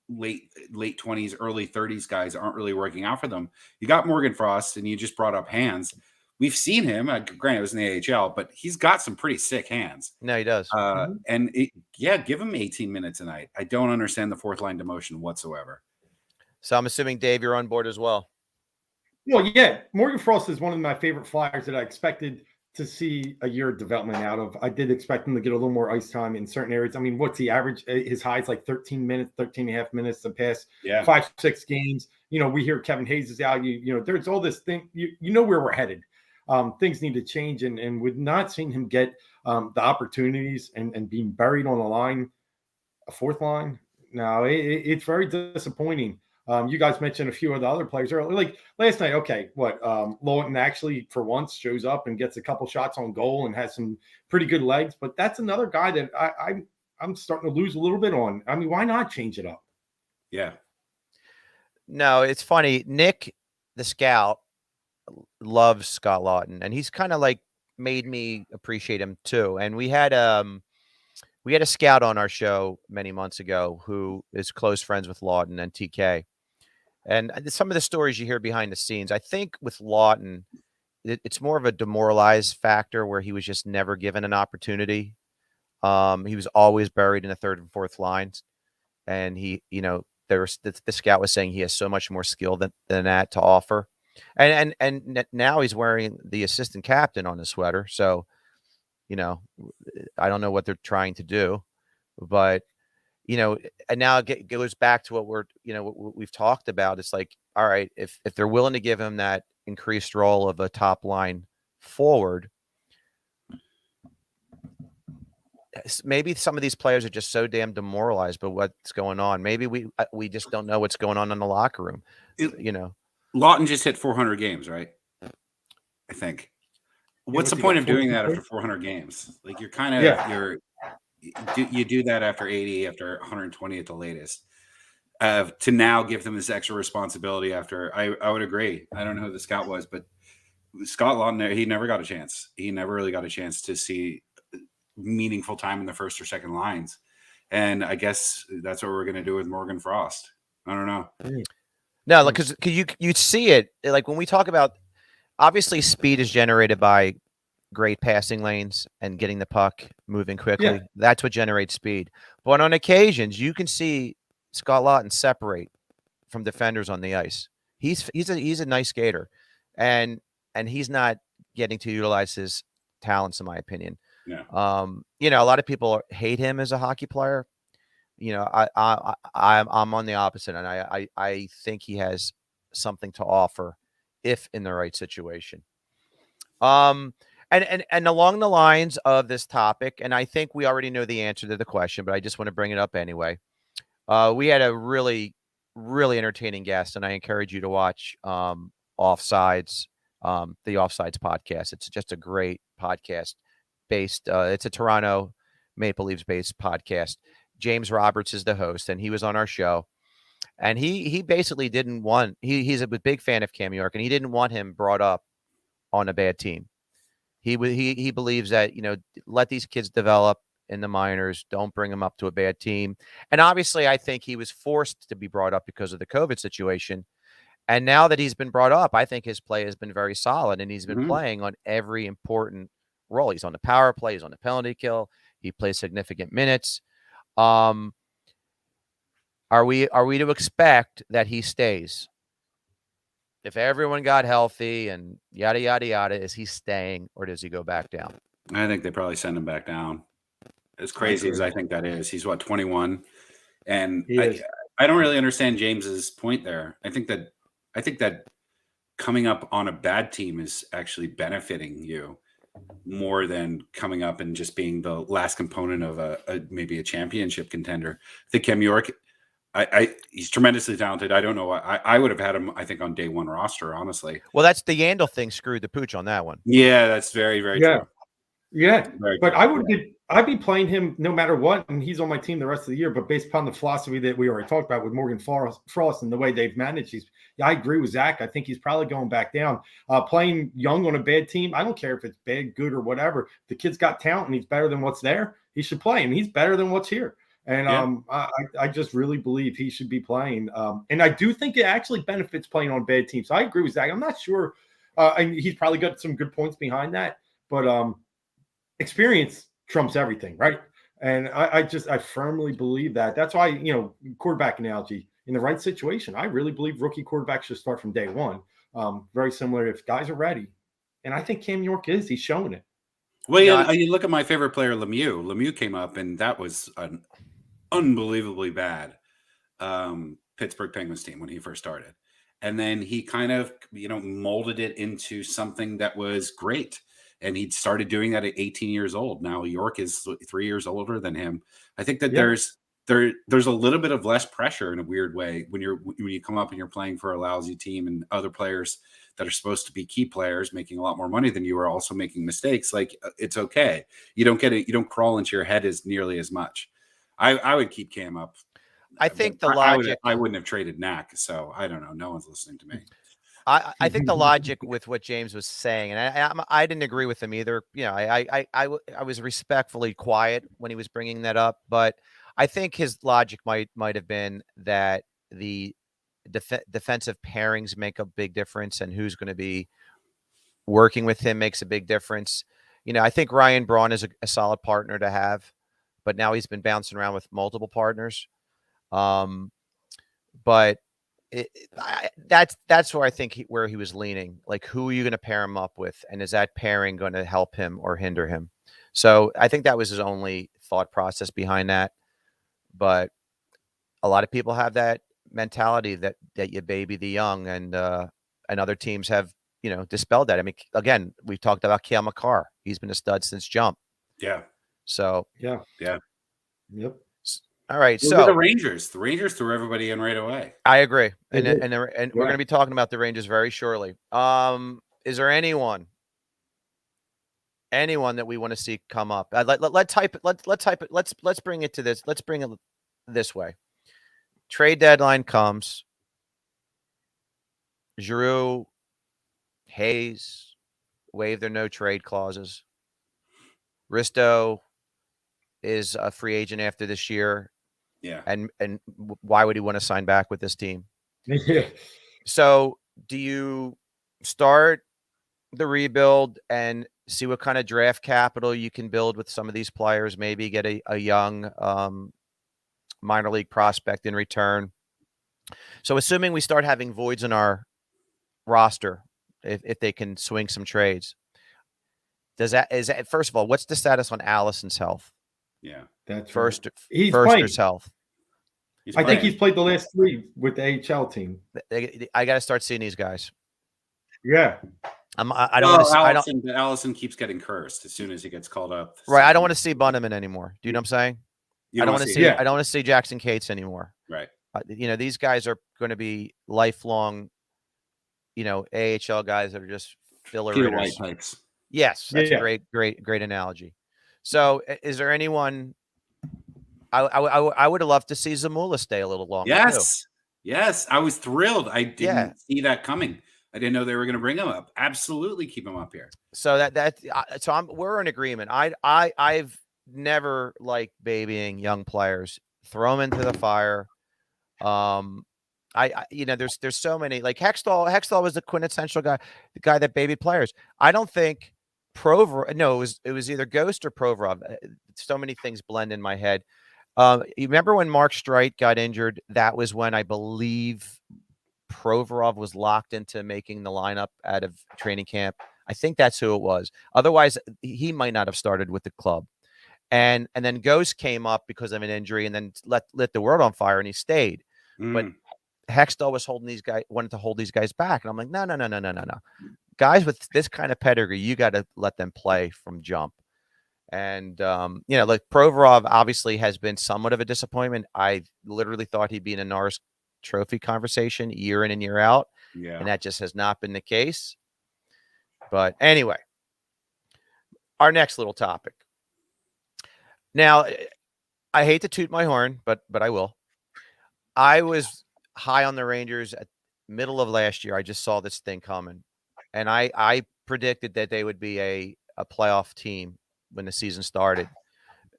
B: late 20s, early 30s guys aren't really working out for them. You got Morgan Frost, and you just brought up hands. We've seen him. Granted, it was in the AHL, but he's got some pretty sick hands.
A: No, he does.
B: And give him 18 minutes a night. I don't understand the fourth line demotion whatsoever.
A: So I'm assuming, Dave, you're on board as well.
C: Well, yeah, Morgan Frost is one of my favorite Flyers that I expected to see a year of development out of. I did expect him to get a little more ice time in certain areas. I mean, what's the average? His high is like 13 and a half minutes the past 5-6 games. We hear Kevin Hayes is out. There's all this thing. You know where we're headed. Things need to change, and with not seeing him get the opportunities and being buried on the line, a fourth line. No, it's very disappointing. You guys mentioned a few of the other players earlier. Like last night, Lawton actually for once shows up and gets a couple shots on goal and has some pretty good legs. But that's another guy that I'm starting to lose a little bit on. I mean, why not change it up?
B: Yeah.
A: No, it's funny. Nick, the scout, loves Scott Lawton, and he's kind of like made me appreciate him too. And we had a scout on our show many months ago who is close friends with Lawton and TK. And some of the stories you hear behind the scenes, I think with Lawton, it's more of a demoralized factor where he was just never given an opportunity. He was always buried in the third and fourth lines. And the scout was saying he has so much more skill than that to offer. And now he's wearing the assistant captain on his sweater. So, I don't know what they're trying to do, but and now it goes back to what what we've talked about. It's like, all right, if they're willing to give him that increased role of a top line forward, maybe some of these players are just so damn demoralized by what's going on. Maybe we just don't know what's going on in the locker room.
B: Lawton just hit 400 games, right? I think. What's the point of doing that after 400 games? Like you're kind of you do that after 80, after 120 at the latest. To now give them this extra responsibility after I would agree. I don't know who the scout was, but Scott Lawton, he never got a chance. He never really got a chance to see meaningful time in the first or second lines. And I guess that's what we're going to do with Morgan Frost. I don't know.
A: No, because you see it like when we talk about, obviously speed is generated by great passing lanes and getting the puck moving quickly. Yeah. That's what generates speed. But on occasions, you can see Scott Lawton separate from defenders on the ice. He's a nice skater, and he's not getting to utilize his talents, in my opinion.
B: Yeah.
A: A lot of people hate him as a hockey player. I'm on the opposite, and I think he has something to offer if in the right situation. And along the lines of this topic, and I think we already know the answer to the question, but I just want to bring it up anyway. We had a really, really entertaining guest, and I encourage you to watch Offsides, the Offsides podcast. It's just a great podcast based. It's a Toronto Maple Leafs based podcast. James Roberts is the host, and he was on our show. And he basically didn't want he's a big fan of Cam York, and he didn't want him brought up on a bad team. He believes that, let these kids develop in the minors. Don't bring them up to a bad team. And obviously, I think he was forced to be brought up because of the COVID situation. And now that he's been brought up, I think his play has been very solid, and he's been playing on every important role. He's on the power play. He's on the penalty kill. He plays significant minutes. Are we to expect that he stays? If everyone got healthy and yada, yada, yada, is he staying or does he go back down?
B: I think they probably send him back down. As crazy as I think that is. He's, 21? And I don't really understand James's point there. I think that coming up on a bad team is actually benefiting you more than coming up and just being the last component of maybe a championship contender. I think Cam York, he's tremendously talented. I don't know. I would have had him, I think, on day one roster, honestly.
A: Well, that's the Yandel thing screwed the pooch on that one.
B: Yeah, that's very, very true.
C: Yeah,
B: very
C: but
B: true.
C: I'd be playing him no matter what, and he's on my team the rest of the year. But based upon the philosophy that we already talked about with Morgan Frost and the way they've managed, I agree with Zach. I think he's probably going back down. Playing young on a bad team, I don't care if it's bad, good, or whatever. The kid's got talent, and he's better than what's there. He should play, and he's better than what's here. And I just really believe he should be playing. And I do think it actually benefits playing on bad teams. So I agree with Zach. I'm not sure. And he's probably got some good points behind that. But experience trumps everything, right? And I firmly believe that. That's why, quarterback analogy, in the right situation, I really believe rookie quarterbacks should start from day one. Very similar if guys are ready. And I think Cam York is. He's showing it.
B: Well, you look at my favorite player, Lemieux. Lemieux came up, and that was an unbelievably bad Pittsburgh Penguins team when he first started. And then he kind of, molded it into something that was great. And he started doing that at 18 years old. Now York is 3 years older than him. I think that there's a little bit of less pressure in a weird way when you come up and you're playing for a lousy team and other players that are supposed to be key players making a lot more money than you are also making mistakes. Like, it's okay. You don't get it. You don't crawl into your head as nearly as much. I would keep Cam up.
A: I think the logic.
B: I wouldn't have traded Knack. So I don't know. No one's listening to me.
A: I think the logic with what James was saying, and I didn't agree with him either. I was respectfully quiet when he was bringing that up, but I think his logic might have been that the defensive pairings make a big difference, and who's going to be working with him makes a big difference. I think Ryan Braun is a solid partner to have, but now he's been bouncing around with multiple partners. But that's where I think where he was leaning. Like, who are you going to pair him up with, and is that pairing going to help him or hinder him? So I think that was his only thought process behind that. But a lot of people have that mentality that you baby the young, and other teams have dispelled that. I mean, again, we've talked about Cale Makar. He's been a stud since jump.
B: Yeah.
A: So
C: yeah.
B: Yep.
A: All right,
B: Look at the Rangers. The Rangers threw everybody in right away.
A: I agree, and we're going to be talking about the Rangers very shortly. Is there anyone that we want to see come up? Let's type it. Let's bring it to this. Let's bring it this way. Trade deadline comes. Giroux, Hayes waive their no trade clauses. Risto is a free agent after this year.
B: Yeah.
A: And why would he want to sign back with this team?
C: Yeah.
A: So do you start the rebuild and see what kind of draft capital you can build with some of these players? Maybe get a young minor league prospect in return. So assuming we start having voids in our roster, if they can swing some trades, first of all, what's the status on Allison's health?
B: Yeah,
C: that's
A: Firster's health.
C: I think he's played the last 3 with the AHL team.
A: I got to start seeing these guys.
C: Yeah.
A: I don't want to.
B: Allison keeps getting cursed as soon as he gets called up.
A: Right. I don't want to see Bunneman anymore. Do you know what I'm saying? I don't want to see.
C: Yeah.
A: I don't want to see Jackson Cates anymore.
B: Right.
A: These guys are going to be lifelong, AHL guys that are just filler
B: Peter
A: hitters.
B: White types.
A: Yes, that's a great analogy. So, is there anyone? I would have loved to see Zamula stay a little longer.
B: Yes, I was thrilled. I didn't see that coming. I didn't know they were going to bring him up. Absolutely, keep him up here.
A: So we're in agreement. I've never liked babying young players. Throw them into the fire. There's so many, like Hextall. Hextall was the quintessential guy, the guy that babied players. I don't think it was either Ghost or Provorov. So many things blend in my head. You remember when Mark Streit got injured? That was when I believe Provorov was locked into making the lineup out of training camp. I think that's who it was. Otherwise, he might not have started with the club. And then Ghost came up because of an injury and then lit the world on fire, and he stayed. But Hextall was wanted to hold these guys back. And I'm like, no. Guys with this kind of pedigree, you got to let them play from jump. And, like Provorov obviously has been somewhat of a disappointment. I literally thought he'd be in a Norris Trophy conversation year in and year out.
B: Yeah.
A: And that just has not been the case. But anyway, our next little topic. Now, I hate to toot my horn, but I will. I was high on the Rangers at middle of last year. I just saw this thing coming. And I predicted that they would be a playoff team when the season started.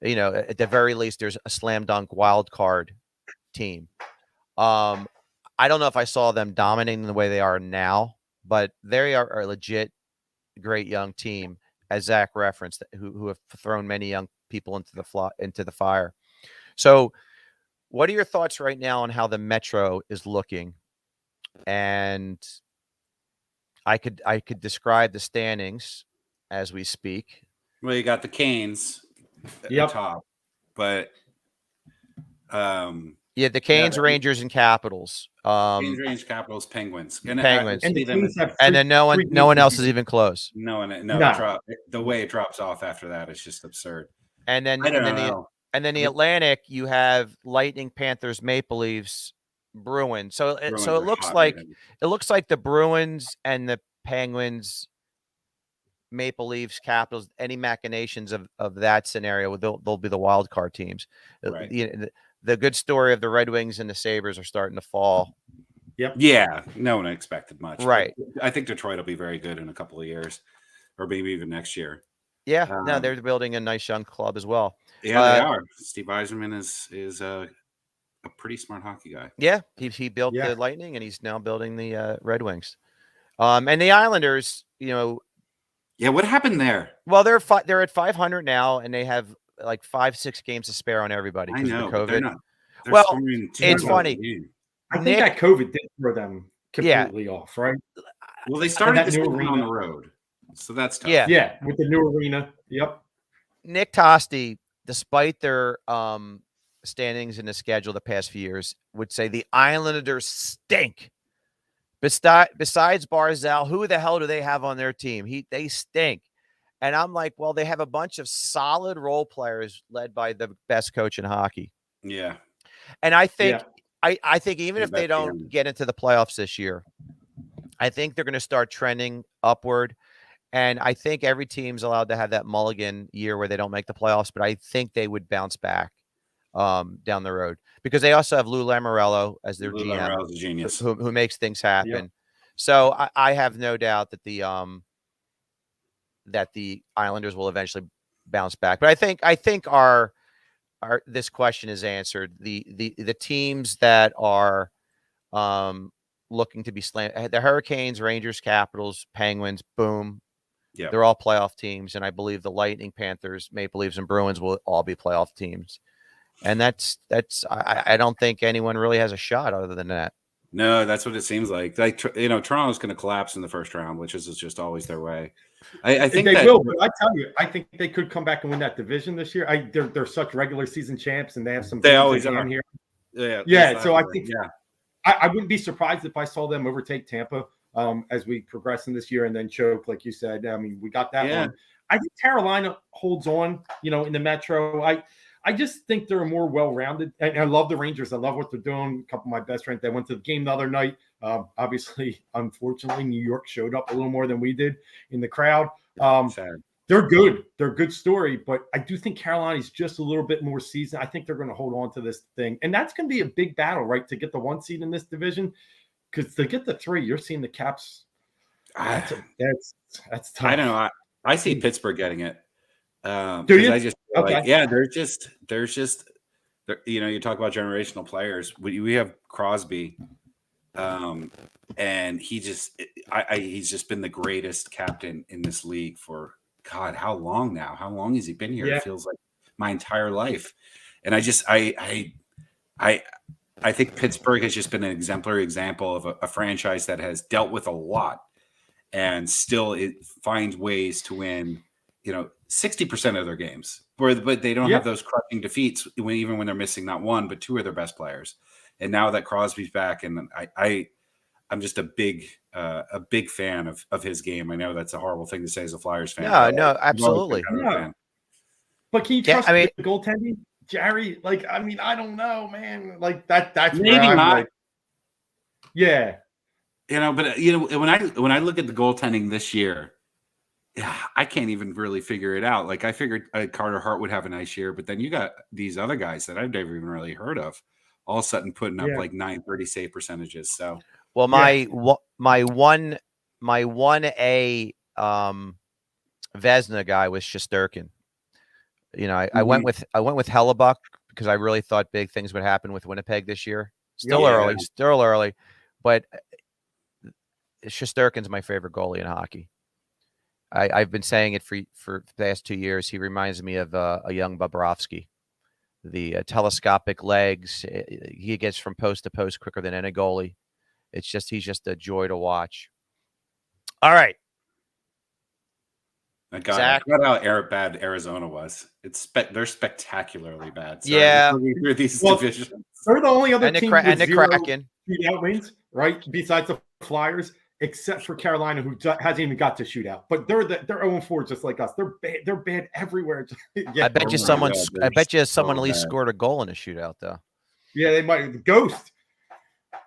A: At the very least, there's a slam dunk wild card team. I don't know if I saw them dominating the way they are now, but they are a legit great young team, as Zach referenced, who have thrown many young people into the fire. So what are your thoughts right now on how the Metro is looking? And I could describe the standings as we speak.
B: Well, you got the Canes at the top, but
A: the Canes, Rangers, and Capitals.
B: Canes, Rangers, Capitals, Penguins,
A: and
B: then
A: no one else is even close.
B: No. The way it drops off after that is just absurd.
A: And then the Atlantic, you have Lightning, Panthers, Maple Leafs, Bruins. So it looks like the Bruins and the Penguins, Maple Leafs, Capitals, any machinations of that scenario, they'll be the wild card teams. Right. The good story of the Red Wings and the Sabres are starting to fall.
B: Yep. Yeah, no one expected much.
A: Right.
B: I think Detroit will be very good in a couple of years, or maybe even next year.
A: Yeah, they're building a nice young club as well.
B: Yeah, they are. Steve Yzerman is a pretty smart hockey guy.
A: Yeah, he built the Lightning, and he's now building the Red Wings. And the Islanders,
B: Yeah, what happened there?
A: Well, they're at 500 now, and they have like 5-6 games to spare on everybody because of the COVID. It's funny.
C: I think that COVID did throw them completely off, right?
B: Well, they started this arena on the road, so that's tough.
C: Yeah, with the new arena. Yep.
A: Nick Tosti, despite their standings in the schedule the past few years, would say the Islanders stink. Besides Barzal, who the hell do they have on their team? They stink. And I'm like, well, they have a bunch of solid role players led by the best coach in hockey.
B: Yeah.
A: And I think I think even if they don't get into the playoffs this year, I think they're going to start trending upward. And I think every team's allowed to have that mulligan year where they don't make the playoffs, but I think they would bounce back down the road because they also have Lou Lamoriello as their GM,
B: Lamoriello's a genius.
A: Who makes things happen. Yep. So I have no doubt that the Islanders will eventually bounce back. But I think our this question is answered. The teams that are looking to be slammed, the Hurricanes, Rangers, Capitals, Penguins, boom.
B: Yeah.
A: They're all playoff teams. And I believe the Lightning, Panthers, Maple Leafs, and Bruins will all be playoff teams. And I don't think anyone really has a shot other than that.
B: No, that's what it seems like. Toronto's going to collapse in the first round, which is just always their way. I think
C: they will, but I tell you, I think they could come back and win that division this year. They're such regular season champs, and they have some.
B: They always are
C: here.
B: Yeah.
C: Yeah. So I think I wouldn't be surprised if I saw them overtake Tampa as we progress in this year, and then choke, like you said. I mean, we got that
B: Yeah.
C: one. I think Carolina holds on, in the Metro. I just think they're more well-rounded. And I love the Rangers. I love what they're doing. A couple of my best friends, they went to the game the other night. Obviously, unfortunately, New York showed up a little more than we did in the crowd.
B: Sad.
C: They're good. They're a good story, but I do think Carolina's just a little bit more seasoned. I think they're going to hold on to this thing. And that's going to be a big battle, right, to get the 1 seed in this division. Because to get the 3, you're seeing the Caps. That's tough.
B: I don't know. I see Pittsburgh getting it.
C: Do you?
B: I just
C: Okay.
B: like, yeah, there's just you talk about generational players. We have Crosby, and he's just been the greatest captain in this league for God, how long now? How long has he been here?
C: Yeah.
B: It feels like my entire life. And I think Pittsburgh has just been an exemplary example of a franchise that has dealt with a lot and still it finds ways to win, 60% of their games, but they don't have those crushing defeats even when they're missing not one, but 2 of their best players. And now that Crosby's back, and I'm just a big fan of his game. I know that's a horrible thing to say as a Flyers fan.
A: No, absolutely.
C: Yeah. But can you trust the goaltending, Jerry? Like, I mean, I don't know, man. Like that's
B: maybe
C: where I'm
B: not.
C: like, yeah.
B: But when I look at the goaltending this year, I can't even really figure it out. Like I figured Carter Hart would have a nice year, but then you got these other guys that I've never even really heard of, all of a sudden putting up like 930 save percentages. So,
A: well, my 1A Vezina guy was Shesterkin. I went with Hellebuck because I really thought big things would happen with Winnipeg this year. Still early, but Shesterkin's my favorite goalie in hockey. I've been saying it for the past 2 years. He reminds me of a young Bobrovsky. The telescopic legs, he gets from post to post quicker than any goalie. He's just a joy to watch. All right.
B: I forgot how bad Arizona was. They're spectacularly bad.
A: Sorry, yeah,
B: through these divisions.
C: They're the only other team with
A: the Kraken
C: shootout wins, right? Besides the Flyers, except for Carolina, who hasn't even got to shootout. But they're 0-4, just like us. They're bad everywhere.
A: I bet you someone at least scored a goal in a shootout, though.
C: Yeah, they might. Ghost.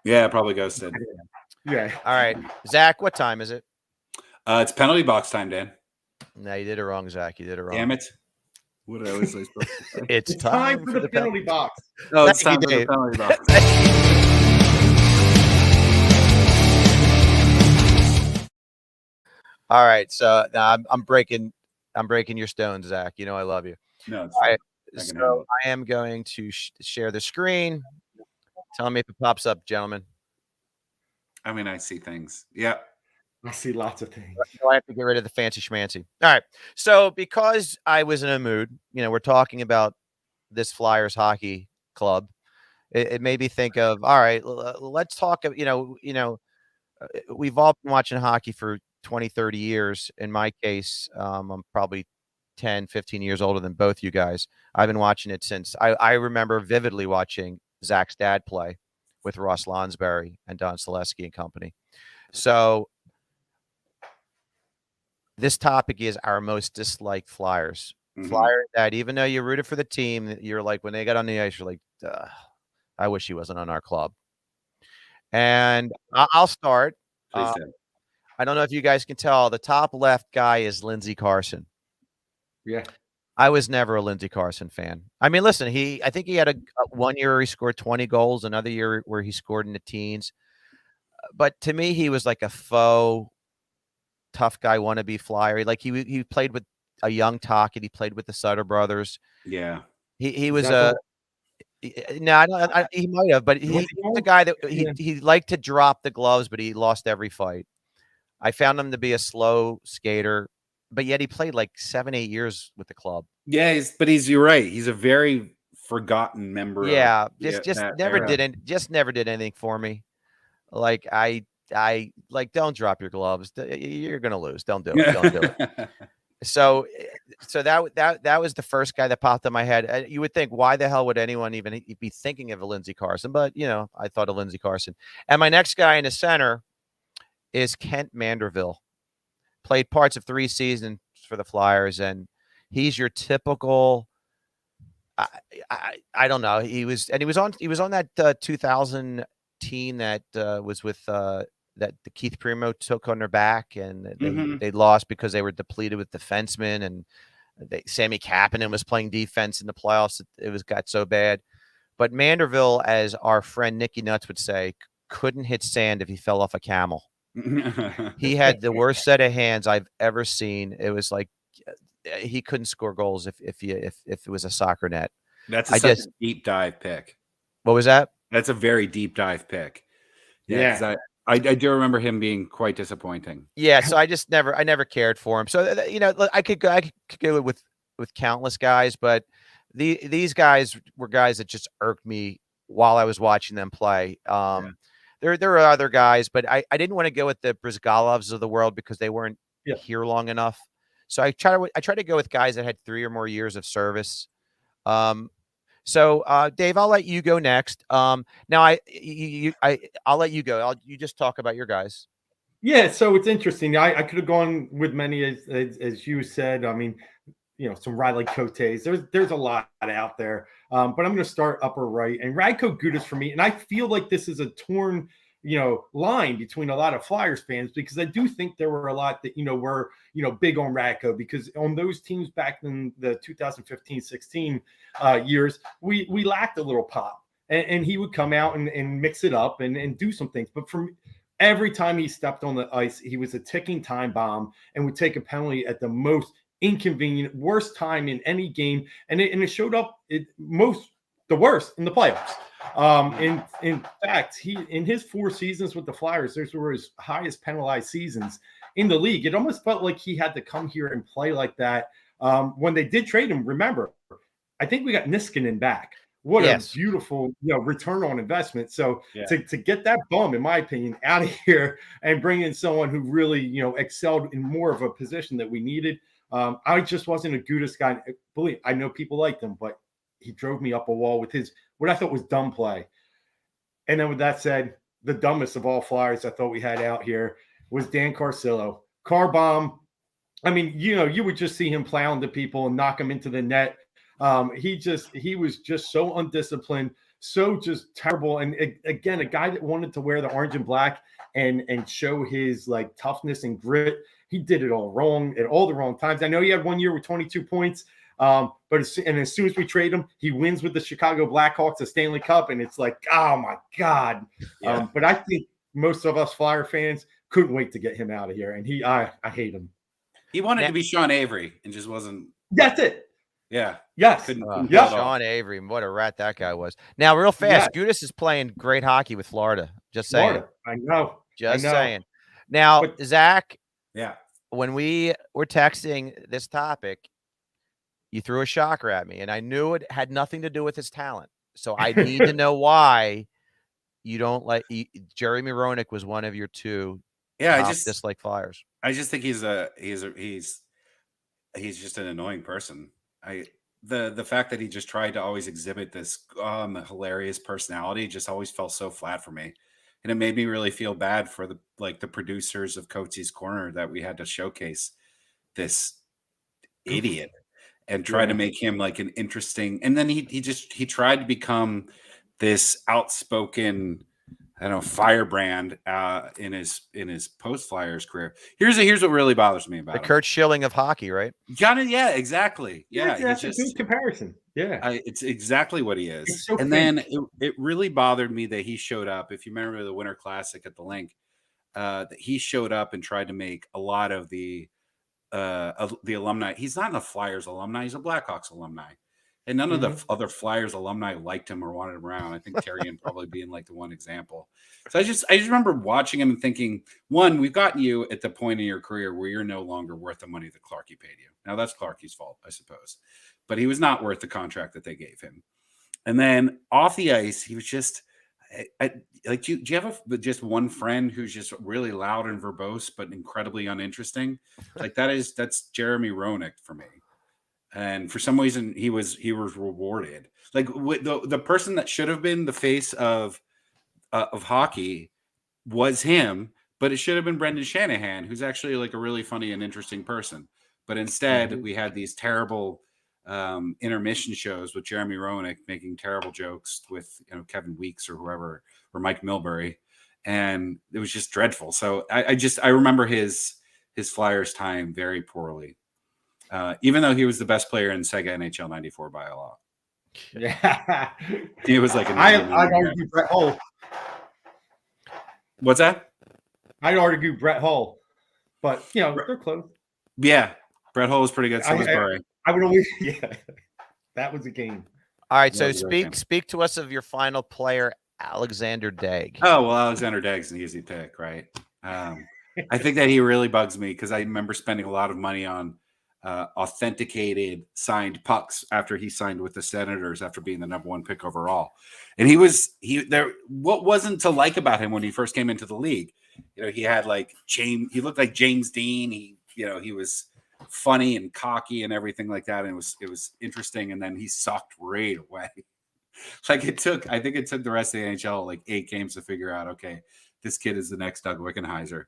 B: Yeah, probably ghosted.
C: Yeah.
A: All right, Zach. What time is it?
B: It's penalty box time, Dan.
A: No, you did it wrong, Zach. You did it wrong.
B: Damn it. What did I always say?
A: It's time
C: for the penalty box.
B: Oh, it's time for the penalty box.
A: All right, so now I'm breaking your stones, Zach. You know I love you.
B: No,
A: all right. So I am going to share the screen. Tell me if it pops up, gentlemen.
B: I mean, I see things. Yeah.
C: I see lots of things.
A: So I have to get rid of the fancy schmancy. All right. So because I was in a mood, we're talking about this Flyers hockey club. It made me think of, all right, let's talk. We've all been watching hockey for 20, 30 years. In my case, I'm probably 10, 15 years older than both you guys. I've been watching it since I remember vividly watching Zach's dad play with Ross Lonsberry and Don Selesky and company. So this topic is our most disliked Flyers. Mm-hmm. Flyer that even though you rooted for the team, you're like, when they got on the ice, you're like, I wish he wasn't on our club. And I'll start. I don't know if you guys can tell. The top left guy is Lindsey Carson.
C: Yeah.
A: I was never a Lindsey Carson fan. I mean, listen, I think he had a 1 year where he scored 20 goals, another year where he scored in the teens. But to me, he was like a faux tough guy wannabe Flyer. Like he played with a young Tocchet. He played with the Sutter brothers.
B: Yeah.
A: He was he might have, but he's the guy that he liked to drop the gloves, but he lost every fight. I found him to be a slow skater, but yet he played like 7-8 years with the club.
B: Yeah, you're right. He's a very forgotten member.
A: Yeah, just never did anything for me. Like I like, don't drop your gloves. You're gonna lose. Don't do it. Don't do it. So that was the first guy that popped in my head. You would think, why the hell would anyone even be thinking of a Lindsey Carson? But I thought of Lindsey Carson. And my next guy in the center is Kent Manderville. Played parts of 3 seasons for the Flyers, and he's your typical. I don't know. He was on that 2000 team that was with that the Keith Primo took on their back, and they lost because they were depleted with defensemen, and Sammy Kapanen was playing defense in the playoffs. It got so bad. But Manderville, as our friend Nicky Nuts would say, couldn't hit sand if he fell off a camel. He had the worst set of hands I've ever seen. It was like he couldn't score goals if it was a soccer net.
B: That's a deep dive pick.
A: What was that?
B: That's a very deep dive pick. Yeah. I do remember him being quite disappointing.
A: Yeah, so I never cared for him. So I could go with countless guys, but these guys were guys that just irked me while I was watching them play. There are other guys, but I didn't want to go with the Brizgalovs of the world because they weren't here long enough. So I try to go with guys that had 3 or more years of service. So Dave, I'll let you go next. Now I'll let you go. You just talk about your guys.
C: Yeah, so it's interesting. I could have gone with many as you said. I mean, some Riley Cotes. There's a lot out there. But I'm going to start upper right, and Radko Gudas for me. And I feel like this is a torn, line between a lot of Flyers fans, because I do think there were a lot that, were, big on Radko, because on those teams back in the 2015-16 years, we lacked a little pop, and he would come out and mix it up and do some things. But from every time he stepped on the ice, he was a ticking time bomb and would take a penalty at the most inconvenient, worst time in any game, and it showed up the worst in the playoffs. In fact, in his 4 seasons with the Flyers, those were his highest penalized seasons in the league. It almost felt like he had to come here and play like that. When they did trade him, remember, I think we got Niskanen back. What a beautiful, return on investment. So to get that bum, in my opinion, out of here and bring in someone who really, excelled in more of a position that we needed. I just wasn't a Gudas guy. Believe I know people liked him, but he drove me up a wall with his what I thought was dumb play. And then with that said, the dumbest of all Flyers I thought we had out here was Dan Carcillo. Car bomb. I mean, you would just see him plow into people and knock them into the net. He was just so undisciplined, so just terrible. And again, a guy that wanted to wear the orange and black and show his like toughness and grit. He did it all wrong at all the wrong times. I know he had 1 year with 22 points, but as soon as we trade him, he wins with the Chicago Blackhawks a Stanley Cup, and it's like, oh my God. Yeah. But I think most of us Flyer fans couldn't wait to get him out of here, and I hate him.
B: He wanted to be Sean Avery and just wasn't.
C: That's it.
B: Yeah.
C: Yes.
A: Sean Avery, what a rat that guy was. Now, real fast, Gudas is playing great hockey with Florida. Just saying.
C: I know.
A: Saying. Now, Zach.
B: Yeah.
A: When we were texting this topic, you threw a shocker at me, and I knew it had nothing to do with his talent. So I need to know why you don't like Jeremy Roenick was one of your 2.
B: Yeah, I just
A: dislike Flyers.
B: I just think he's just an annoying person. The fact that he just tried to always exhibit this hilarious personality just always fell so flat for me. And it made me really feel bad for the producers of Coates's Corner that we had to showcase this idiot and try to make him like an interesting. And then he tried to become this outspoken, firebrand in his post Flyers career. Here's what really bothers me about
A: the Kurt Schilling of hockey, right?
B: Yeah, exactly. Yeah,
C: that's a good comparison. Yeah,
B: it's exactly what he is.
C: So
B: and then it really bothered me that he showed up. If you remember the Winter Classic at the Link, that he showed up and tried to make a lot of the alumni. He's not a Flyers alumni. He's a Blackhawks alumni. And none of the other Flyers alumni liked him or wanted him around. I think Terrian probably being like the one example. So I just remember watching him and thinking, one, we've gotten you at the point in your career where you're no longer worth the money that Clarke paid you. Now that's Clarke's fault, I suppose. But he was not worth the contract that they gave him. And then off the ice, he was just like, do you have just one friend who's just really loud and verbose, but incredibly uninteresting? Like that's Jeremy Roenick for me. And for some reason, he was rewarded. Like the person that should have been the face of hockey was him, but it should have been Brendan Shanahan, who's actually like a really funny and interesting person. But instead, we had these terrible intermission shows with Jeremy Roenick making terrible jokes with Kevin Weeks or whoever, or Mike Milbury, and it was just dreadful. So I remember his Flyers time very poorly, even though he was the best player in Sega NHL '94 by a lot.
C: Yeah,
B: he was like
C: I'd argue Brett Hull.
B: What's that?
C: I'd argue Brett Hull, but they're close.
B: Yeah, Brett Hull was pretty good. So was Burry.
C: I would always, that was a game.
A: All right, so speak to us of your final player, Alexander Dagg.
B: Oh, well, Alexander Dagg's an easy pick, right? I think that he really bugs me because I remember spending a lot of money on authenticated signed pucks after he signed with the Senators after being the #1 pick overall. And what wasn't to like about him when he first came into the league? He had he looked like James Dean. He was funny and cocky and everything like that, and it was interesting. And then he sucked right away. I think it took the rest of the NHL like 8 games to figure out, okay, this kid is the next Doug Wickenheiser.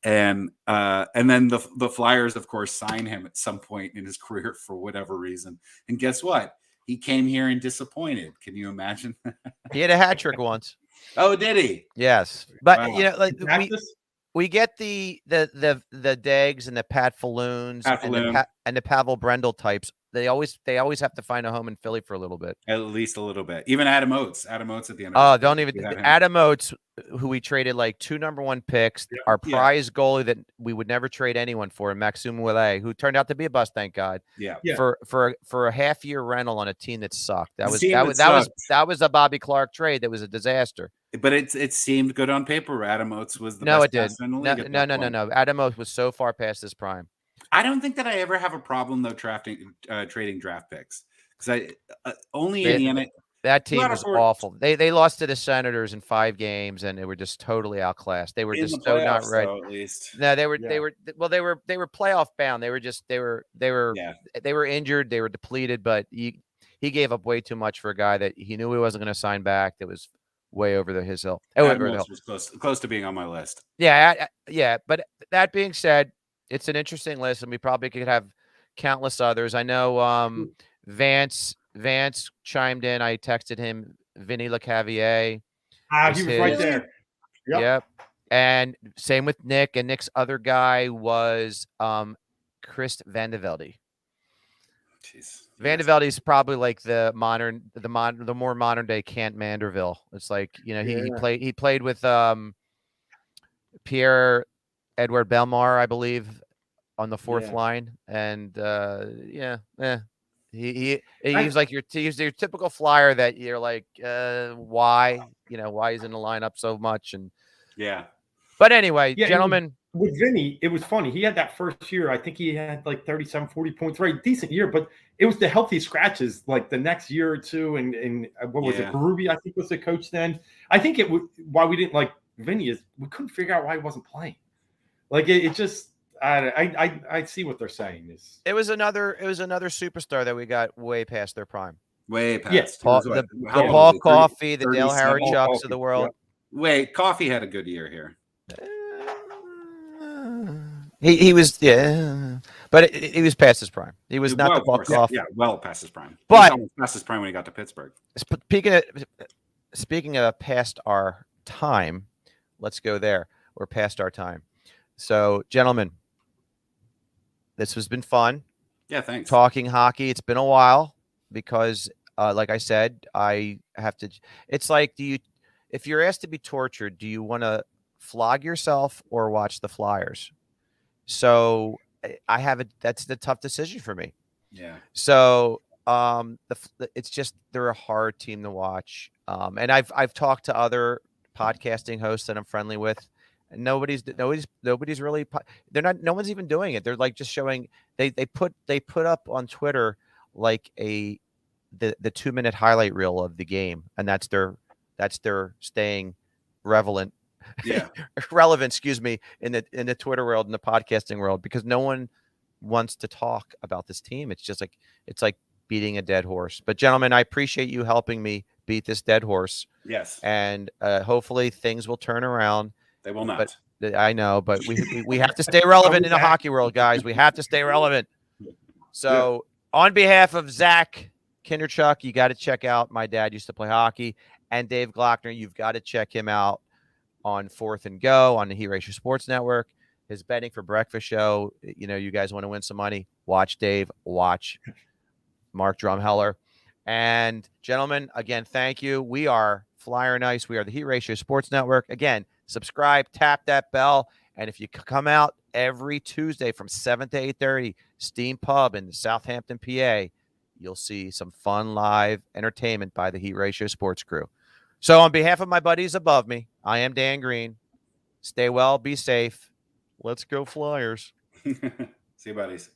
B: And then the Flyers, of course, sign him at some point in his career for whatever reason. And guess what? He came here and disappointed. Can you imagine?
A: He had a hat trick once.
B: Oh, did he?
A: Yes, but
B: wow.
A: We get the Daggs and the Pat Falloons and the Pavel Brendel types. They always have to find a home in Philly for a little bit.
B: At least a little bit. Even Adam Oates. Adam Oates at the end.
A: Oh, don't even Adam Oates, who we traded like 2 #1 picks, our prize goalie that we would never trade anyone for, Maxime Ouellet, who turned out to be a bust, thank God.
B: Yeah.
A: For a half-year rental on a team that sucked. That was a Bobby Clarke trade that was a disaster.
B: But it seemed good on paper. Adam Oates was the
A: best
B: passer in the league.
A: No. Adam Oates was so far past his prime.
B: I don't think that I ever have a problem though trading draft picks because
A: that team was awful. They lost to the Senators in 5 games and they were just totally outclassed. They were just so not ready.
B: Though, at least.
A: No, they were playoff bound. They were injured. They were depleted, but he gave up way too much for a guy that he knew he wasn't going to sign back. That was way over his hill.
B: Was close to being on my list.
A: Yeah. But that being said, it's an interesting list, and we probably could have countless others. I know Vance chimed in. I texted him Vinny LeCavier.
C: He was right there.
A: Yep. And same with Nick. And Nick's other guy was Chris Velde.
B: Jeez.
A: Velde is probably like the more modern day Kent Manderville. It's like he played with Pierre Edward Belmar, I believe, on the 4th line, and he's like he's your typical Flyer that you're like, why he's in the lineup so much, and But anyway, gentlemen,
C: with Vinny, it was funny. He had that first year. I think he had like 37, 40 points, right? Decent year, but it was the healthy scratches like the next year or two. And what was it? Berube, I think, was the coach then. I think why we didn't like Vinny is we couldn't figure out why he wasn't playing. Like it just, I see what they're saying. It was another
A: superstar that we got way past their prime.
B: Way past.
C: Yes.
A: The Paul Coffey, the Dale Harachucks of the world.
B: Yeah. Wait, Coffey had a good year here.
A: He was, but he was past his prime. He was not the Paul Coffey.
B: Yeah, well past his prime.
A: But
B: he was past his prime when he got to Pittsburgh.
A: Speaking of past our time, let's go there. We're past our time. So, gentlemen, this has been fun.
B: Yeah, thanks.
A: Talking hockey. It's been a while because, like I said, I have to. It's like, if you're asked to be tortured, do you want to flog yourself or watch the Flyers? So that's the tough decision for me.
B: Yeah.
A: So it's just they're a hard team to watch. And I've talked to other podcasting hosts that I'm friendly with. And nobody's really. They're not. No one's even doing it. They're like just showing. They put up on Twitter like the 2-minute highlight reel of the game, and that's their staying relevant.
B: Yeah,
A: relevant. Excuse me, in the Twitter world, in the podcasting world, because no one wants to talk about this team. It's just like beating a dead horse. But gentlemen, I appreciate you helping me beat this dead horse.
B: Yes,
A: and hopefully things will turn around.
B: They will not.
A: I know, but we have to stay relevant in the hockey world, guys. We have to stay relevant. So on behalf of Zach Kinderchuk, you got to check out My Dad Used to Play Hockey, and Dave Glockner. You've got to check him out on Fourth and Go on the Heat Racer Sports Network. His Betting for Breakfast show. You know, you guys want to win some money, watch Dave, watch Mark Drumheller. And gentlemen, again, thank you. We are Flyer and Ice. We are the Heat Racer Sports Network. Again, subscribe, tap that bell. And if you come out every Tuesday from 7 to 8:30, Steam Pub in Southampton, PA, you'll see some fun live entertainment by the Heat Racer Sports crew. So on behalf of my buddies above me, I am Dan Green. Stay well, be safe. Let's go Flyers.
B: See you, buddies.